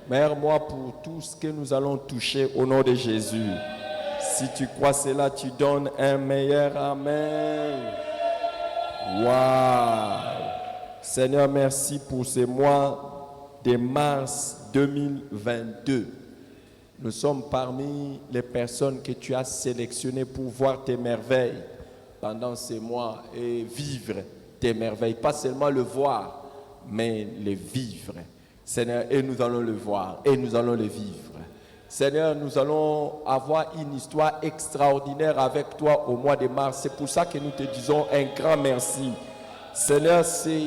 meilleurs mois pour tout ce que nous allons toucher au nom de Jésus. Si tu crois cela, tu donnes un meilleur Amen. Waouh! Seigneur, merci pour ce mois de mars 2022. Nous sommes parmi les personnes que tu as sélectionnées pour voir tes merveilles pendant ces mois et vivre tes merveilles. Pas seulement le voir, mais les vivre. Seigneur, et nous allons le voir et nous allons le vivre. Seigneur, nous allons avoir une histoire extraordinaire avec toi au mois de mars. C'est pour ça que nous te disons un grand merci. Seigneur, c'est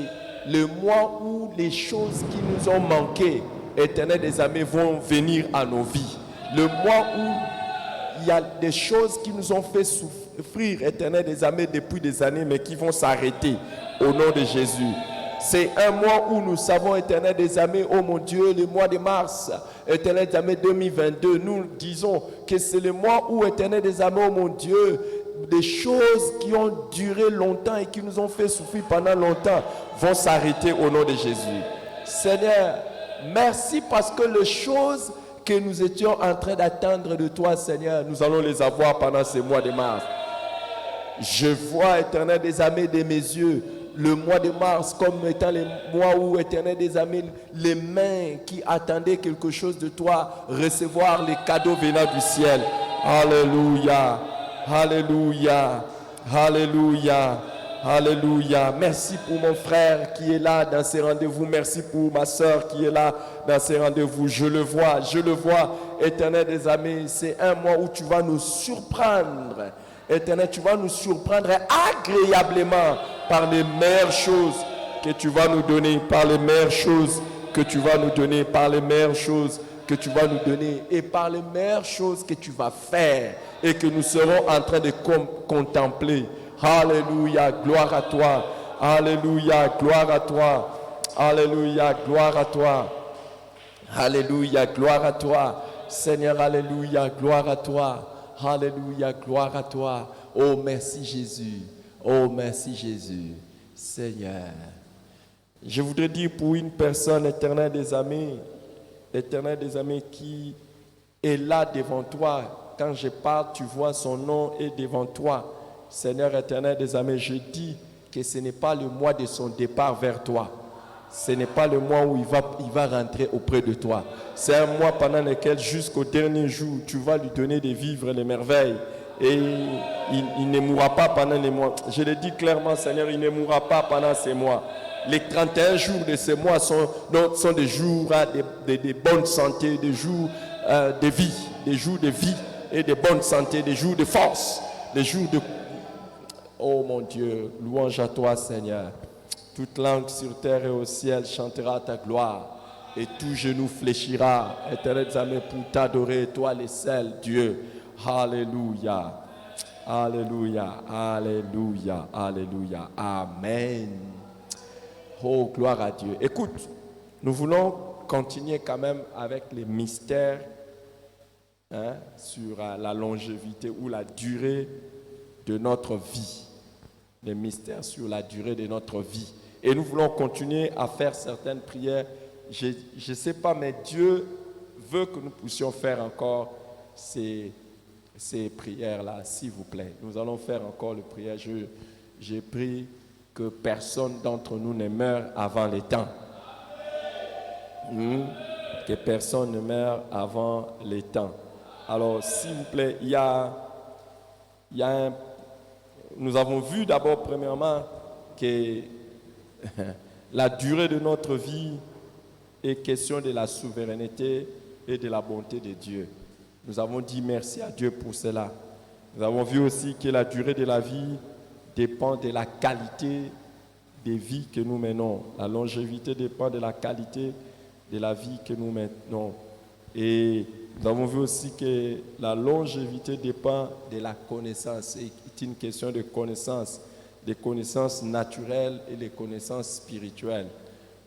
le mois où les choses qui nous ont manqué, Éternel des amis, vont venir à nos vies. Le mois où il y a des choses qui nous ont fait souffrir, Éternel des amis, depuis des années, mais qui vont s'arrêter au nom de Jésus. C'est un mois où nous savons, Éternel des amis, oh mon Dieu, le mois de mars, Éternel des amis 2022, nous disons que c'est le mois où, Éternel des amis, oh mon Dieu, des choses qui ont duré longtemps et qui nous ont fait souffrir pendant longtemps vont s'arrêter au nom de Jésus. Seigneur, merci parce que les choses que nous étions en train d'attendre de toi, Seigneur, nous allons les avoir pendant ce mois de mars. Je vois, Éternel des amis, de mes yeux, le mois de mars comme étant le mois où, Éternel des amis, les mains qui attendaient quelque chose de toi, recevoir les cadeaux venant du ciel. Alléluia, alléluia, alléluia, alléluia. Merci pour mon frère qui est là dans ces rendez-vous. Merci pour ma soeur qui est là dans ces rendez-vous. Je le vois, Éternel des amis, c'est un mois où tu vas nous surprendre. Éternel, tu vas nous surprendre agréablement par les meilleures choses que tu vas nous donner, par les meilleures choses que tu vas nous donner, par les meilleures choses que tu vas nous donner et par les meilleures choses que tu vas faire et que nous serons en train de contempler. Alléluia, gloire à toi. Alléluia, gloire à toi. Alléluia, gloire à toi. Alléluia, gloire à toi. Seigneur, alléluia, gloire à toi. Alléluia, gloire à toi. Oh, merci Jésus. Oh, merci Jésus. Seigneur. Je voudrais dire pour une personne, Éternel des amis qui est là devant toi. Quand je parle, tu vois son nom est devant toi. Seigneur éternel des amis, je dis que ce n'est pas le mois de son départ vers toi. Ce n'est pas le mois où il va rentrer auprès de toi. C'est un mois pendant lequel jusqu'au dernier jour, tu vas lui donner des vivres, les merveilles. Et il ne mourra pas pendant les mois. Je le dis clairement, Seigneur, il ne mourra pas pendant ces mois. Les 31 jours de ce mois sont des jours de bonne santé, des jours de vie, des jours de vie et de bonne santé, des jours de force, des jours de... Oh mon Dieu, louange à toi Seigneur. Toute langue sur terre et au ciel chantera ta gloire et tout genou fléchira, éternel amis, pour t'adorer, toi le seul Dieu. Alléluia, alléluia, alléluia, alléluia, amen. Oh, gloire à Dieu. Écoute, nous voulons continuer quand même avec les mystères sur la longévité ou la durée de notre vie. Les mystères sur la durée de notre vie. Et nous voulons continuer à faire certaines prières. Je ne sais pas, mais Dieu veut que nous puissions faire encore ces prières-là, s'il vous plaît. Nous allons faire encore les prières. J'ai prié que personne d'entre nous ne meure avant les temps. Que personne ne meure avant les temps. Alors, s'il vous plaît, nous avons vu d'abord, premièrement, que la durée de notre vie est question de la souveraineté et de la bonté de Dieu. Nous avons dit merci à Dieu pour cela. Nous avons vu aussi que la durée de la vie dépend de la qualité des vies que nous menons. La longévité dépend de la qualité de la vie que nous menons. Et nous avons vu aussi que la longévité dépend de la connaissance. C'est une question de connaissance, des connaissances naturelles et des connaissances spirituelles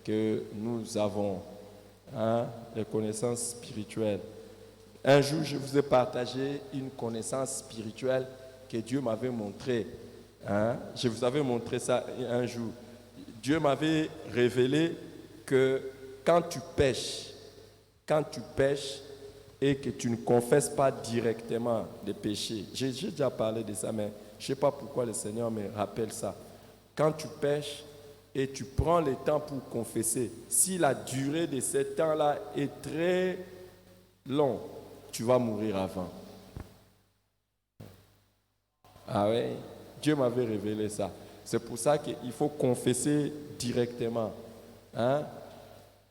que nous avons. Les connaissances spirituelles. Un jour, je vous ai partagé une connaissance spirituelle que Dieu m'avait montrée. Je vous avais montré ça un jour. Dieu m'avait révélé que quand tu pêches et que tu ne confesses pas directement des péchés, j'ai déjà parlé de ça, mais je ne sais pas pourquoi le Seigneur me rappelle ça. Quand tu pêches et tu prends le temps pour confesser, si la durée de ce temps-là est très longue, tu vas mourir avant. Ah oui, Dieu m'avait révélé ça. C'est pour ça qu'il faut confesser directement.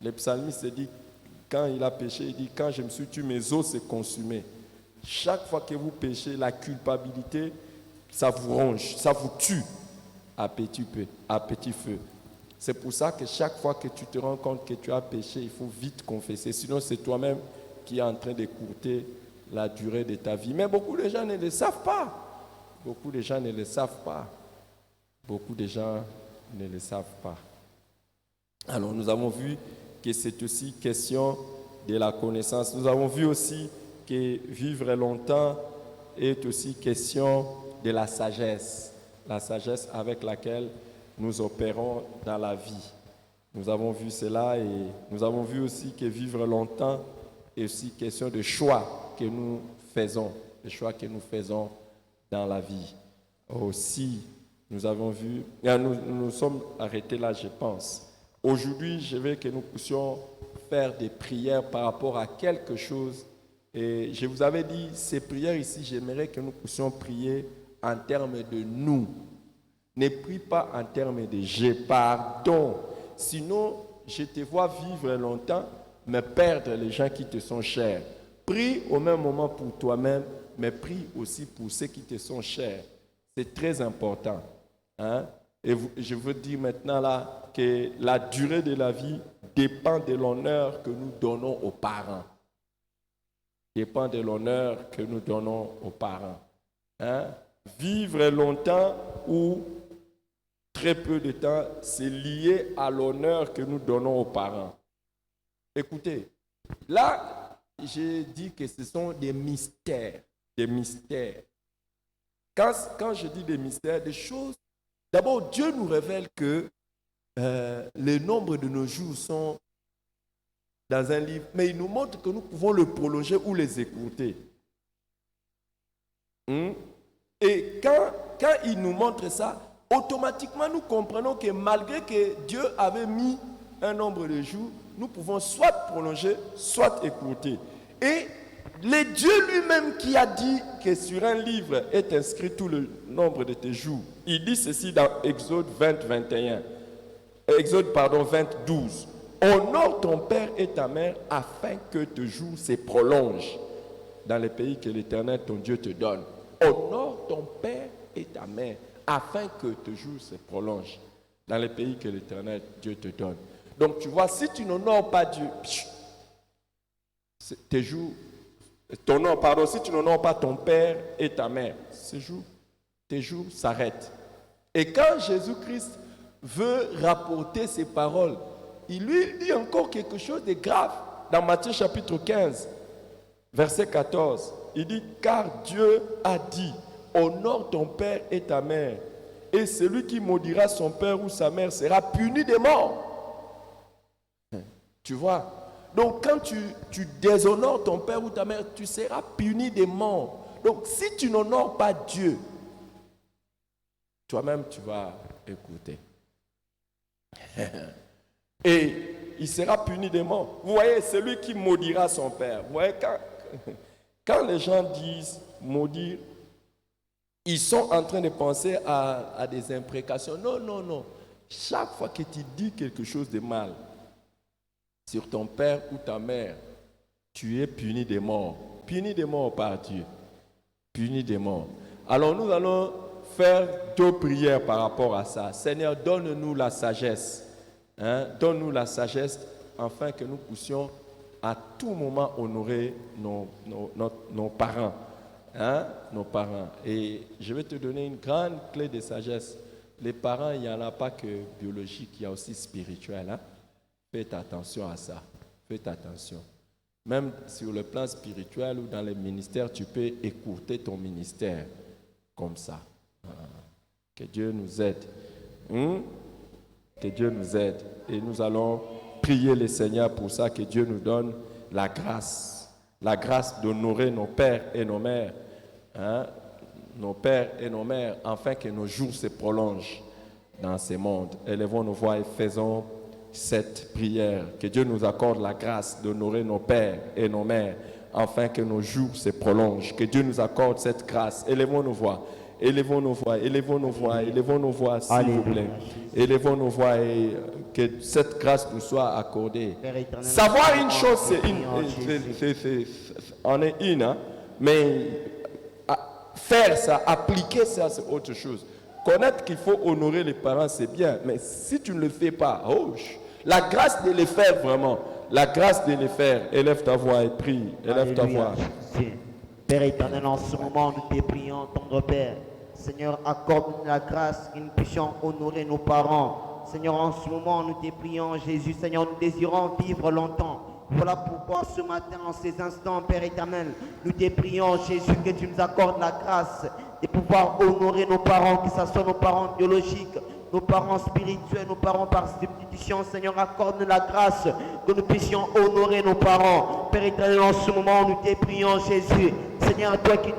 Le psalmiste dit, quand il a péché, il dit, quand je me suis tué, mes os se consumaient. Chaque fois que vous péchez, la culpabilité, ça vous ronge, ça vous tue à petit feu. C'est pour ça que chaque fois que tu te rends compte que tu as péché, il faut vite confesser. Sinon, c'est toi-même qui est en train d'écourter la durée de ta vie. Mais beaucoup de gens ne le savent pas. Beaucoup de gens ne le savent pas. Beaucoup de gens ne le savent pas. Alors, nous avons vu que c'est aussi question de la connaissance. Nous avons vu aussi que vivre longtemps est aussi question de la sagesse avec laquelle nous opérons dans la vie. Nous avons vu cela et nous avons vu aussi que vivre longtemps est aussi question de choix que nous faisons, dans la vie. Aussi, nous avons vu, nous sommes arrêtés là, je pense. Aujourd'hui, je veux que nous puissions faire des prières par rapport à quelque chose. Et je vous avais dit, ces prières ici, j'aimerais que nous puissions prier en termes de nous. Ne prie pas en termes de j'ai pardon. Sinon, je te vois vivre longtemps, mais perdre les gens qui te sont chers. Prie au même moment pour toi-même, mais prie aussi pour ceux qui te sont chers. C'est très important. Et je veux dire maintenant là que la durée de la vie dépend de l'honneur que nous donnons aux parents. Dépend de l'honneur que nous donnons aux parents. Vivre longtemps ou très peu de temps, c'est lié à l'honneur que nous donnons aux parents. Écoutez, là, j'ai dit que ce sont des mystères. Des mystères. Quand je dis des mystères, des choses, d'abord, Dieu nous révèle que les nombres de nos jours sont dans un livre, mais il nous montre que nous pouvons le prolonger ou les écouter. Et quand il nous montre ça, automatiquement nous comprenons que malgré que Dieu avait mis un nombre de jours, nous pouvons soit prolonger, soit écouter. Et le Dieu lui-même qui a dit que sur un livre est inscrit tout le nombre de tes jours, il dit ceci dans Exode 20, 21. Exode 20, 12. Honore ton père et ta mère afin que tes jours se prolongent dans les pays que l'Éternel ton Dieu te donne. Honore ton père et ta mère afin que tes jours se prolongent dans les pays que l'Éternel Dieu te donne. Donc tu vois, si tu n'honores pas Dieu, si tu n'honores pas ton père et ta mère, tes jours s'arrêtent. Et quand Jésus-Christ veut rapporter ces paroles, il lui dit encore quelque chose de grave. Dans Matthieu chapitre 15, verset 14, il dit, car Dieu a dit, honore ton père et ta mère, et celui qui maudira son père ou sa mère sera puni de mort. Tu vois? Donc quand tu déshonores ton père ou ta mère, tu seras puni de mort. Donc si tu n'honores pas Dieu, toi-même tu vas écouter. Et il sera puni de mort. Vous voyez, celui qui maudira son père. Vous voyez, quand les gens disent maudire, ils sont en train de penser à des imprécations. Non, non, non. Chaque fois que tu dis quelque chose de mal sur ton père ou ta mère, tu es puni de mort. Puni de mort par Dieu. Puni de mort. Alors nous allons faire 2 prières par rapport à ça. Seigneur, donne-nous la sagesse. Donne-nous la sagesse afin que nous puissions à tout moment honorer nos parents. Nos parents. Et je vais te donner une grande clé de sagesse. Les parents, il n'y en a pas que biologique, il y a aussi spirituel. Faites attention à ça. Faites attention. Même sur le plan spirituel ou dans les ministères, tu peux écourter ton ministère comme ça. Que Dieu nous aide. Que Dieu nous aide. Et nous allons prier le Seigneur pour ça, que Dieu nous donne la grâce. La grâce d'honorer nos pères et nos mères. Nos pères et nos mères, afin que nos jours se prolongent dans ce monde. Élevons nos voix et faisons cette prière. Que Dieu nous accorde la grâce d'honorer nos pères et nos mères, afin que nos jours se prolongent. Que Dieu nous accorde cette grâce. Élevons nos voix. Élevons nos voix, élevons nos voix, élevons nos voix, s'il vous plaît. Élevons nos voix et que cette grâce nous soit accordée. Savoir une chose, en est une, mais faire ça, appliquer ça, c'est autre chose. Connaître qu'il faut honorer les parents, c'est bien, mais si tu ne le fais pas, la grâce de les faire vraiment, la grâce de les faire, élève ta voix et prie, élève ta voix. Père éternel, en ce moment, nous te prions, tendre Père. Seigneur, accorde-nous la grâce que nous puissions honorer nos parents. Seigneur, en ce moment, nous te prions, Jésus. Seigneur, nous désirons vivre longtemps. Voilà pourquoi ce matin, en ces instants, Père éternel, nous te prions, Jésus, que tu nous accordes la grâce de pouvoir honorer nos parents, que ce soit nos parents biologiques, nos parents spirituels, nos parents par substitution. Seigneur, accorde-nous la grâce que nous puissions honorer nos parents. Père éternel, en ce moment, nous te prions, Jésus. Seigneur, toi qui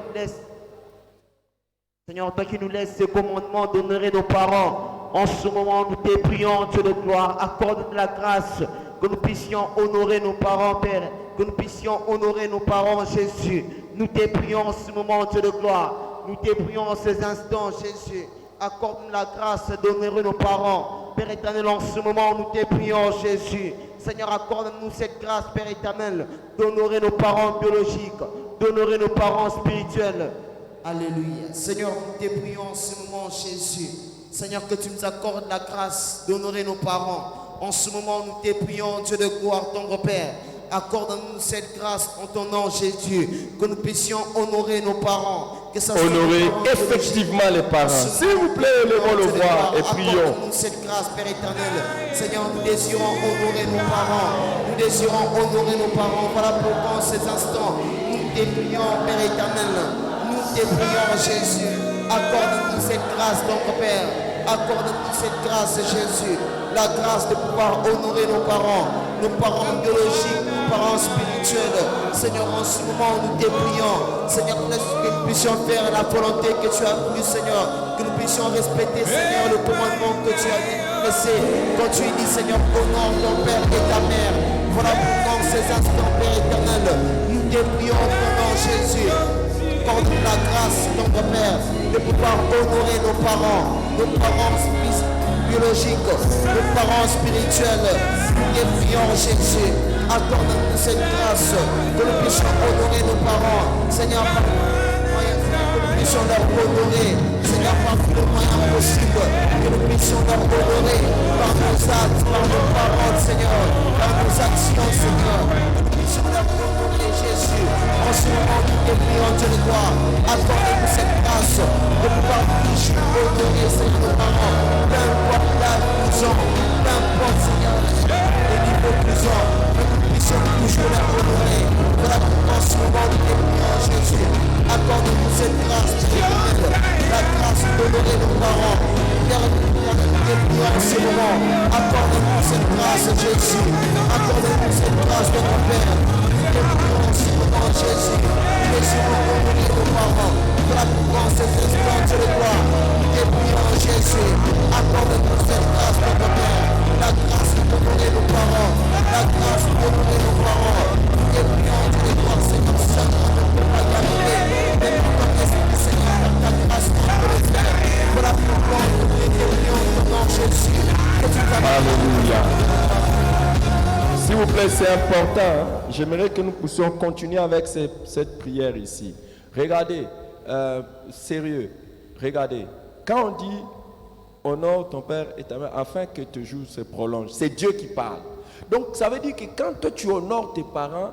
nous laisses ce commandement d'honorer nos parents, en ce moment, nous te prions, Dieu de gloire, accorde-nous la grâce que nous puissions honorer nos parents, Père, que nous puissions honorer nos parents, Jésus. Nous te prions en ce moment, Dieu de gloire. Nous te prions en ces instants, Jésus. Accorde-nous la grâce d'honorer nos parents. Père éternel, en ce moment, nous te prions, Jésus. Seigneur, accorde-nous cette grâce, Père éternel, d'honorer nos parents biologiques, d'honorer nos parents spirituels. Alléluia. Seigneur, nous te prions en ce moment, Jésus. Seigneur, que tu nous accordes la grâce d'honorer nos parents. En ce moment, nous te prions, Dieu de gloire, ton Père. Accorde-nous cette grâce en ton nom, Jésus, que nous puissions honorer nos parents. Que ça honorer effectivement les parents. S'il vous plaît, élevons le voix et prions. Accorde-nous cette grâce, Père éternel. Seigneur, nous désirons honorer nos parents. Nous désirons honorer nos parents. Voilà pourquoi en ces instants, nous te prions, Père éternel. Nous te prions, Jésus. Accorde-nous cette grâce, notre Père. Accorde-nous cette grâce, Jésus. La grâce de pouvoir honorer nos parents biologiques, nos parents spirituels. Seigneur, en ce moment, nous te prions. Seigneur, laisse que nous puissions faire la volonté que tu as voulu, Seigneur. Que nous puissions respecter, Seigneur, le commandement que tu as laissé. Quand tu dis, Seigneur, honore ton père et ta mère. Voilà pourquoi en ces instants, Père éternel, nous te prions au nom de Jésus. Accorde la grâce, notre Père, de pouvoir honorer nos parents biologiques, nos parents spirituels. Et prions Jésus, accorde-nous cette grâce, que nous puissions honorer nos parents. Seigneur, par le moyen, que nous puissions leur honorer. Seigneur, par tous les moyens possibles, que nous puissions leur honorer par nos actes, par nos paroles, Seigneur, par nos actions, Seigneur. Que nous puissions leur honorer, Jésus. En ce moment, nous te prions, Dieu de gloire. Accorde-nous cette grâce de pouvoir toujours honorer, Seigneur, nos parents. Peu importe l'âge qu'ils ont, peu importe, Seigneur, le niveau qu'ils ont, que nous puissions toujours leur honorer. Voilà pourquoi en ce moment, nous te prions, Jésus. Accorde-nous cette grâce, Dieu, la grâce d'honorer nos parents. Père, nous te prions en ce moment. Accorde-nous cette grâce, Jésus. Accorde-nous cette grâce de mon Père. Nous te prions en ce moment, Jésus. Laissez-nous honorer nos parents. Voilà pourquoi en cet instant, Dieu de gloire, nous te prions, Jésus. Accorde-nous cette grâce de mon Père. La grâce d'honorer nos parents. La grâce d'honorer nos parents. Nous te prions, Dieu de gloire, Seigneur, seul on ne peut pas y arriver. Mais nous connaissons, Seigneur, ta grâce qu'on peut le faire. Voilà pourquoi nous te prions au nom de Jésus. Que tu Alléluia. S'il vous plaît, c'est important. Hein. J'aimerais que nous puissions continuer avec cette prière ici. Regardez, sérieux, regardez. Quand on dit honore ton père et ta mère afin que tes jours se prolongent, c'est Dieu qui parle. Donc ça veut dire que quand toi tu honores tes parents,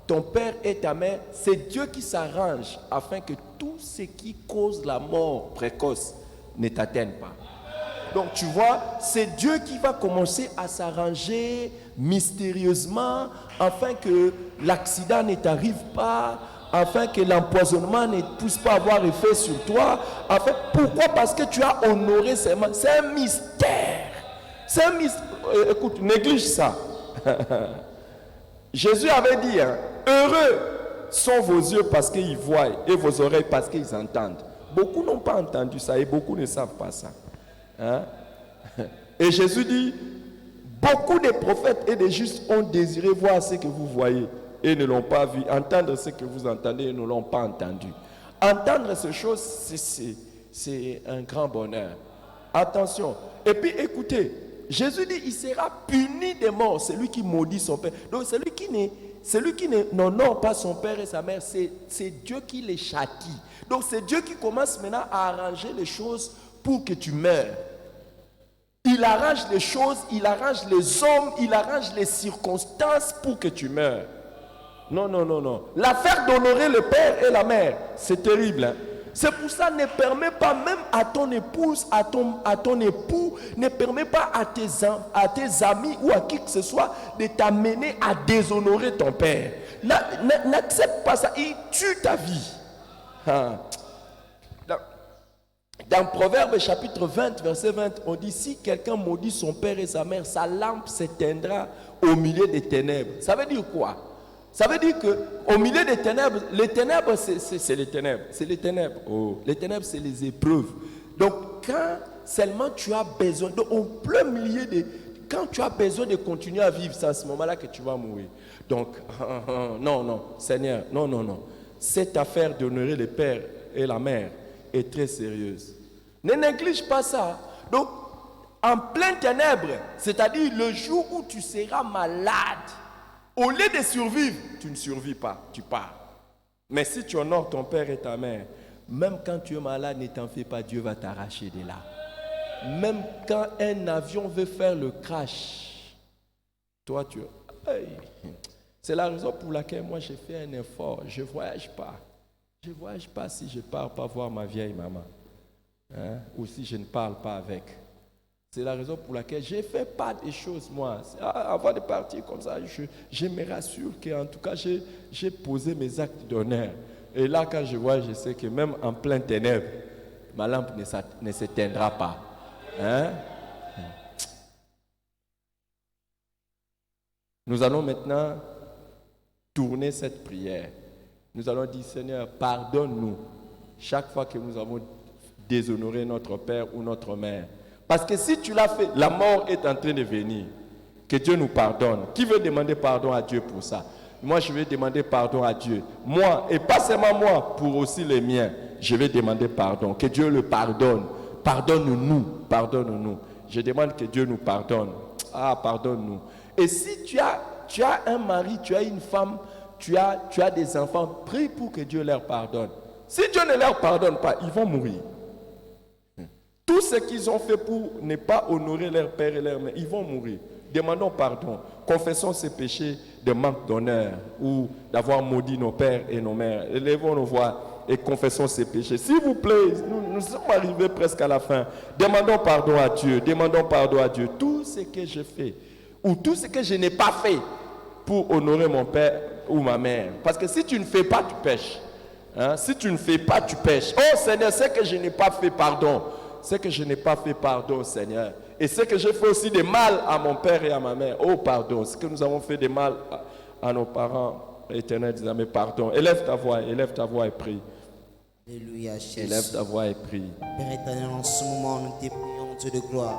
ton père et ta mère, c'est Dieu qui s'arrange afin que tout ce qui cause la mort précoce ne t'atteigne pas. Donc tu vois, c'est Dieu qui va commencer à s'arranger mystérieusement afin que l'accident ne t'arrive pas, afin que l'empoisonnement ne puisse pas avoir effet sur toi. Enfin, pourquoi? Parce que tu as honoré ses mains. C'est un mystère. C'est un mystère. Écoute, néglige ça. Jésus avait dit, hein, heureux sont vos yeux parce qu'ils voient et vos oreilles parce qu'ils entendent. Beaucoup n'ont pas entendu ça et beaucoup ne savent pas ça. Hein? Et Jésus dit, beaucoup de prophètes et de justes ont désiré voir ce que vous voyez et ne l'ont pas vu, entendre ce que vous entendez et ne l'ont pas entendu. Entendre ces choses, c'est un grand bonheur. Attention. Et puis écoutez, Jésus dit, il sera puni des morts, celui qui maudit son père. Donc celui qui n'honore pas son père et sa mère, c'est Dieu qui les châtie. Donc c'est Dieu qui commence maintenant à arranger les choses pour que tu meurs. Il arrange les choses, il arrange les hommes, il arrange les circonstances pour que tu meurs. Non, non, non, non. L'affaire d'honorer le père et la mère, c'est terrible. Hein? C'est pour ça, ne permets pas même à ton épouse, à ton époux, ne permets pas à tes amis ou à qui que ce soit de t'amener à déshonorer ton père. N'accepte pas ça, il tue ta vie. Hein? Dans Proverbe chapitre 20, verset 20, on dit, si quelqu'un maudit son père et sa mère, sa lampe s'éteindra au milieu des ténèbres. Ça veut dire quoi? Ça veut dire qu'au milieu des ténèbres, les ténèbres, c'est les ténèbres. C'est les ténèbres. Oh, les ténèbres, c'est les épreuves. Donc, quand seulement tu as besoin, donc au plein milieu des... Quand tu as besoin de continuer à vivre, c'est à ce moment-là que tu vas mourir. Donc, non, non, Seigneur, non, non, non. Cette affaire d'honorer le père et la mère est très sérieuse. Ne néglige pas ça. Donc, en plein ténèbres, c'est-à-dire le jour où tu seras malade, au lieu de survivre, tu ne survis pas, tu pars. Mais si tu honores ton père et ta mère, même quand tu es malade, ne t'en fais pas, Dieu va t'arracher de là. Même quand un avion veut faire le crash, toi tu... Hey. C'est la raison pour laquelle moi j'ai fait un effort. Je ne voyage pas. Je ne voyage pas si je ne pars pas voir ma vieille maman. Hein? Ou si je ne parle pas avec. C'est la raison pour laquelle je ne fais pas des choses, moi. Avant de partir comme ça, je me rassure qu'en tout cas, j'ai posé mes actes d'honneur. Et là, quand je vois, je sais que même en plein ténèbres, ma lampe ne s'éteindra pas. Hein? Nous allons maintenant tourner cette prière. Nous allons dire, Seigneur, pardonne-nous chaque fois que nous avons déshonoré notre père ou notre mère. Parce que si tu l'as fait, la mort est en train de venir. Que Dieu nous pardonne. Qui veut demander pardon à Dieu pour ça? Moi, je vais demander pardon à Dieu. Moi, et pas seulement moi, pour aussi les miens, je vais demander pardon. Que Dieu le pardonne. Pardonne-nous. Pardonne-nous. Je demande que Dieu nous pardonne. Ah, pardonne-nous. Et si tu as un mari, tu as une femme, tu as des enfants, prie pour que Dieu leur pardonne. Si Dieu ne leur pardonne pas, ils vont mourir. Tout ce qu'ils ont fait pour ne pas honorer leur père et leur mère, ils vont mourir. Demandons pardon. Confessons ces péchés de manque d'honneur ou d'avoir maudit nos pères et nos mères. Élevons nos voix et confessons ces péchés. S'il vous plaît, nous sommes arrivés presque à la fin. Demandons pardon à Dieu. Demandons pardon à Dieu. Tout ce que je fais ou tout ce que je n'ai pas fait pour honorer mon père ou ma mère. Parce que si tu ne fais pas, tu pêches. Hein? Si tu ne fais pas, tu pêches. Oh Seigneur, c'est que je n'ai pas fait, pardon. C'est que je n'ai pas fait, pardon, Seigneur. Et c'est que j'ai fait aussi des mal à mon père et à ma mère. Oh, pardon. C'est que nous avons fait des mal à nos parents éternels. Disant, mais pardon. Élève ta voix et prie. Alléluia, Jésus. Élève ta voix et prie. Père éternel, en ce moment, nous te prions, Dieu de gloire.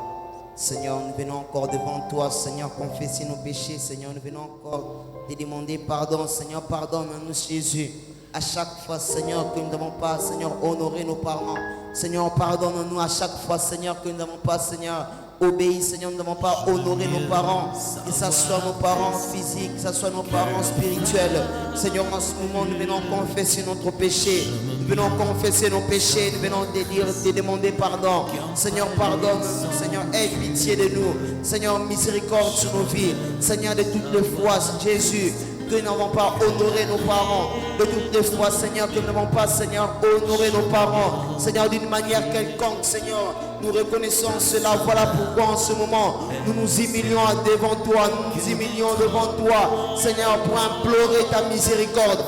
Seigneur, nous venons encore devant toi, Seigneur, confesser nos péchés. Seigneur, nous venons encore te demander pardon. Seigneur, pardonne-nous, Jésus. À chaque fois, Seigneur, que nous n'avons pas, Seigneur, honoré nos parents. Seigneur, pardonne-nous à chaque fois, Seigneur, que nous n'avons pas, Seigneur, obéi, Seigneur, nous n'avons pas honoré nos parents, que ce soit nos parents physiques, que ce soit nos parents spirituels. Seigneur, en ce moment, nous venons confesser notre péché. Nous venons confesser nos péchés, nous venons te demander pardon. Seigneur, pardonne-nous. Seigneur, aie pitié de nous. Seigneur, miséricorde sur nos vies. Seigneur, de toutes les fois, Jésus, que nous n'avons pas honoré nos parents, de toutes les fois, Seigneur, que nous n'avons pas, Seigneur, honoré nos parents, Seigneur, d'une manière quelconque, Seigneur, nous reconnaissons cela. Voilà pourquoi en ce moment, nous nous humilions devant toi, nous nous humilions devant toi, Seigneur, pour implorer ta miséricorde,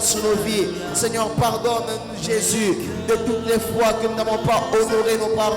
sur nos vies. Seigneur, pardonne-nous, Jésus, de toutes les fois que nous n'avons pas honoré nos parents.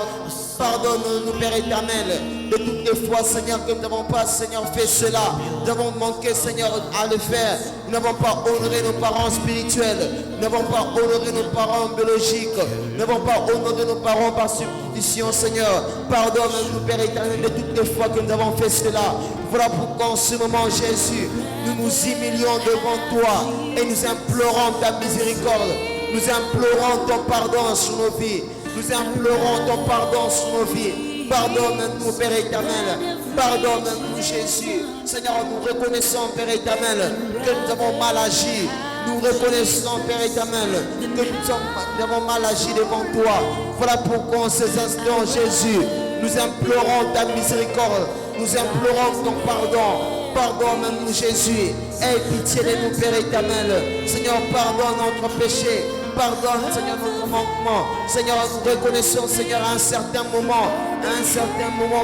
Pardonne-nous, Père éternel, de toutes les fois, Seigneur, que nous n'avons pas, Seigneur, fait cela. Nous avons manqué, Seigneur, à le faire. Nous n'avons pas honoré nos parents spirituels. Nous n'avons pas honoré nos parents biologiques. Nous n'avons pas honoré nos parents par substitution, Seigneur. Pardonne-nous, Père éternel, de toutes les fois que nous avons fait cela. Voilà pourquoi en ce moment, Jésus, nous nous humilions devant toi et nous implorons ta miséricorde. Nous implorons ton pardon sur nos vies. Nous implorons ton pardon sur nos vies. Pardonne-nous, Père éternel. Pardonne-nous, Jésus. Seigneur, nous reconnaissons, Père éternel, que nous avons mal agi. Nous reconnaissons, Père éternel, que nous avons mal agi devant toi. Voilà pourquoi en ces instants, Jésus, nous implorons ta miséricorde. Nous implorons ton pardon. Pardonne-nous, Jésus. Aie pitié de nous, Père éternel. Seigneur, pardonne notre péché. Pardonne, Seigneur, notre manquement. Seigneur, nous reconnaissons, Seigneur, à un certain moment,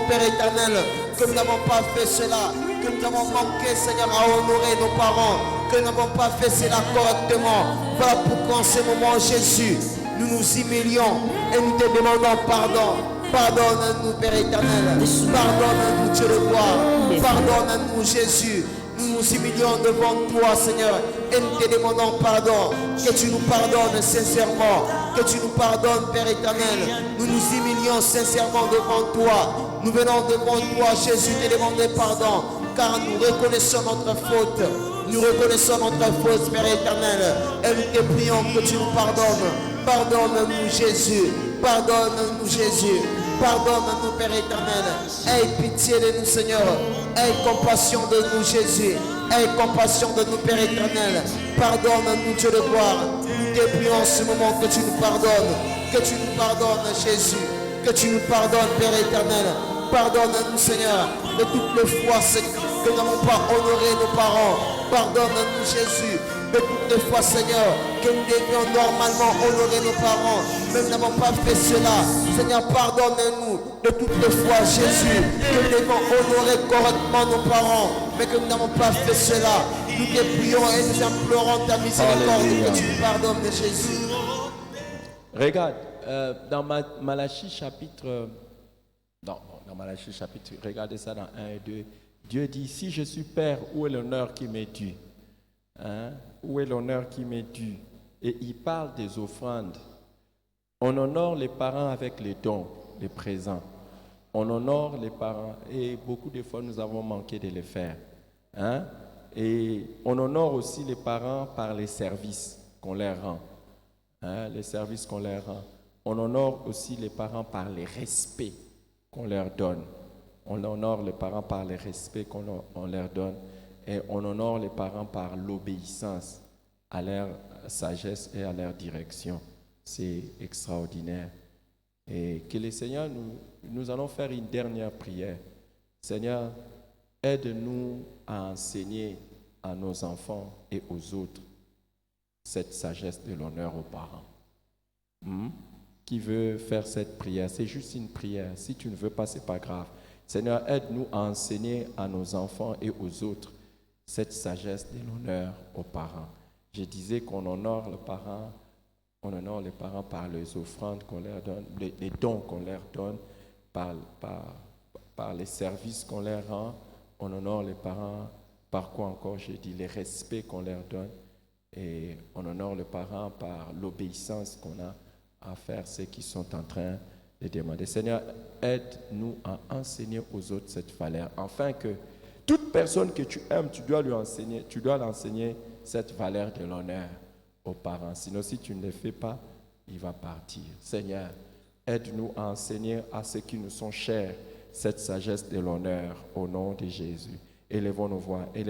Père éternel, que nous n'avons pas fait cela, que nous avons manqué, Seigneur, à honorer nos parents, que nous n'avons pas fait cela correctement. Voilà pourquoi en ce moment, Jésus, nous nous humilions et nous te demandons pardon. Pardonne-nous, Père éternel. Pardonne-nous, Dieu de gloire. Pardonne-nous, Jésus. Nous nous humilions devant toi, Seigneur, et nous te demandons pardon. Que tu nous pardonnes sincèrement. Que tu nous pardonnes, Père éternel. Nous nous humilions sincèrement devant toi. Nous venons devant toi, Jésus, te demander pardon. Car nous reconnaissons notre faute. Nous reconnaissons notre faute, Père éternel. Et nous te prions que tu nous pardonnes. Pardonne-nous, Jésus. Pardonne-nous, Jésus. Pardonne-nous, Père éternel. Aie pitié de nous, Seigneur. Aie compassion de nous, Jésus. Aie compassion de nous, Père éternel. Pardonne-nous, Dieu de gloire. Nous te prions en ce moment que tu nous pardonnes. Que tu nous pardonnes, Jésus. Que tu nous pardonnes, Père éternel. Pardonne-nous, Seigneur, de toutes les fois que nous n'avons pas honoré nos parents. Pardonne-nous, Jésus, de toutes les fois, Seigneur, que nous devions normalement honorer nos parents, mais nous n'avons pas fait cela. Seigneur, pardonne-nous de toutes les fois, Jésus, que nous devions honorer correctement nos parents, mais que nous n'avons pas fait cela. Nous te prions et nous implorons ta miséricorde, que tu nous pardonnes, Jésus. Regarde, dans Malachie chapitre... Dans Malachie chapitre, regardez ça dans 1 et 2. Dieu dit, si je suis Père, où est l'honneur qui m'est dû? Où est l'honneur qui m'est dû? Et il parle des offrandes. On honore les parents avec les dons, les présents. On honore les parents et beaucoup de fois nous avons manqué de les faire. Et on honore aussi les parents par les services qu'on leur rend. Les services qu'on leur rend. On honore aussi les parents par les respects qu'on leur donne. On honore les parents par le respect on leur donne et on honore les parents par l'obéissance à leur sagesse et à leur direction. C'est extraordinaire. Et que le Seigneur, nous allons faire une dernière prière. Seigneur, aide-nous à enseigner à nos enfants et aux autres cette sagesse de l'honneur aux parents. Qui veut faire cette prière? C'est juste une prière. Si tu ne veux pas, ce n'est pas grave. Seigneur, aide-nous à enseigner à nos enfants et aux autres cette sagesse de l'honneur aux parents. Je disais qu'on honore les parents par les offrandes qu'on leur donne, les dons qu'on leur donne, par les services qu'on leur rend. On honore les parents par quoi encore? Je dis les respects qu'on leur donne. Et on honore les parents par l'obéissance qu'on a à faire ceux qui sont en train de demander. Seigneur, aide-nous à enseigner aux autres cette valeur, afin que toute personne que tu aimes, tu dois l'enseigner cette valeur de l'honneur aux parents. Sinon, si tu ne le fais pas, il va partir. Seigneur, aide-nous à enseigner à ceux qui nous sont chers cette sagesse de l'honneur au nom de Jésus. Élevons nos voix et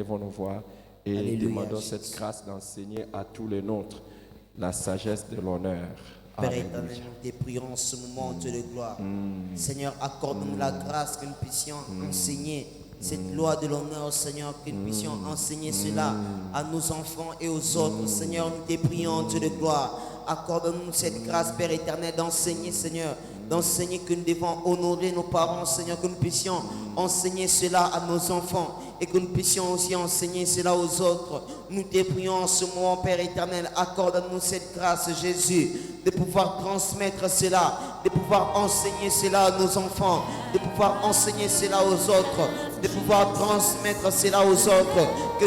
Alléluia, demandons Jésus. cette grâce d'enseigner à tous les nôtres la sagesse de l'honneur. Père Alléluia. éternel, nous te prions en ce moment, Dieu de gloire. Seigneur, accorde-nous la grâce que nous puissions enseigner cette loi de l'honneur, Seigneur, que nous puissions enseigner cela à nos enfants et aux autres. Seigneur, nous te prions, Dieu de gloire. Accorde-nous cette grâce, Père éternel, d'enseigner, Seigneur, d'enseigner que nous devons honorer nos parents, Seigneur, que nous puissions enseigner cela à nos enfants et que nous puissions aussi enseigner cela aux autres. Nous te prions en ce moment, Père éternel, accorde-nous cette grâce, Jésus, de pouvoir transmettre cela, de pouvoir enseigner cela à nos enfants, de pouvoir enseigner cela aux autres, de pouvoir transmettre cela aux autres, que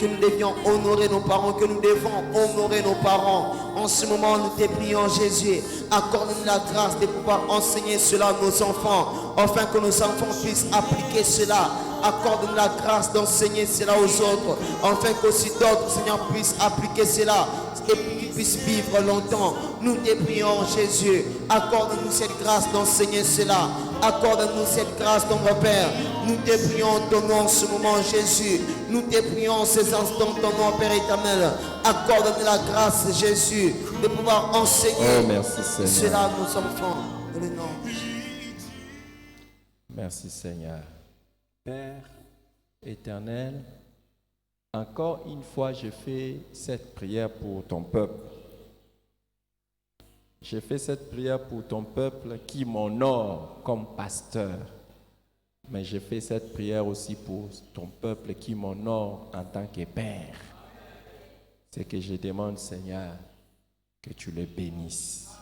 nous devions honorer nos parents, que nous devons honorer nos parents. En ce moment, nous te prions, Jésus, accorde-nous la grâce de pouvoir enseigner cela à nos enfants, afin que nos enfants puissent appliquer cela. Accorde-nous la grâce d'enseigner cela aux autres, afin qu'aussi d'autres, Seigneur, puissent appliquer cela et qu'ils puissent vivre longtemps. Nous te prions, Jésus, accorde-nous cette grâce d'enseigner cela. Accorde-nous cette grâce, ton Père. Nous te prions ton nom en ce moment, Jésus. Nous te prions en ces instants, ton nom, Père éternel. Accorde-nous la grâce, Jésus, de pouvoir enseigner merci, Seigneur. cela à nos enfants. Dans le nom de Jésus. Merci Seigneur. Père éternel, encore une fois, je fais cette prière pour ton peuple. Je fais cette prière pour ton peuple qui m'honore comme pasteur. Mais je fais cette prière aussi pour ton peuple qui m'honore en tant que père. C'est que je demande, Seigneur, que tu les bénisses.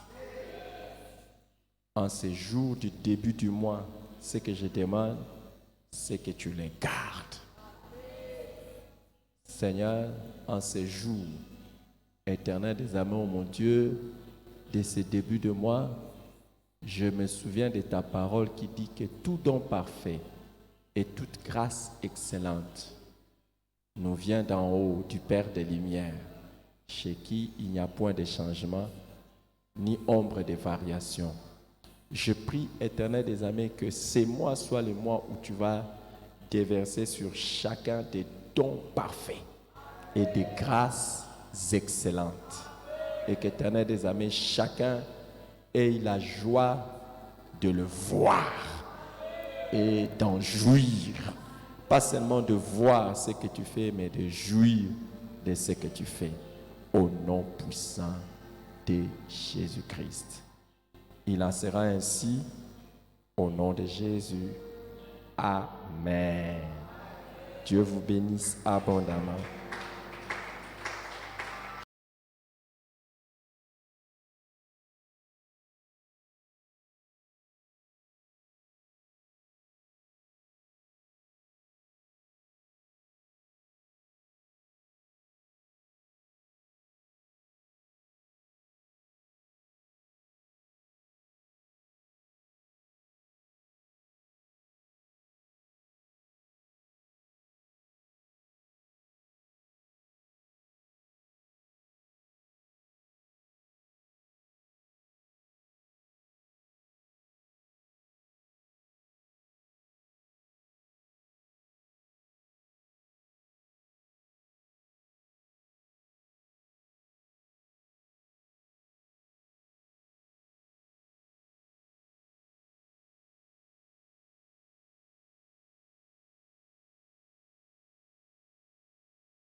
En ce jour du début du mois, ce que je demande, c'est que tu les gardes. Seigneur, en ce jour, éternel des amours, mon Dieu, de ce début de mois, je me souviens de ta parole qui dit que tout don parfait et toute grâce excellente nous vient d'en haut du Père des Lumières, chez qui il n'y a point de changement ni ombre de variation. Je prie, éternel des amis, que ces mois soient les mois où tu vas déverser sur chacun des dons parfaits et des grâces excellentes. Et qu'éternel des amis, chacun ait la joie de le voir et d'en jouir. Pas seulement de voir ce que tu fais, mais de jouir de ce que tu fais. Au nom puissant de Jésus-Christ. Il en sera ainsi au nom de Jésus. Amen. Dieu vous bénisse abondamment.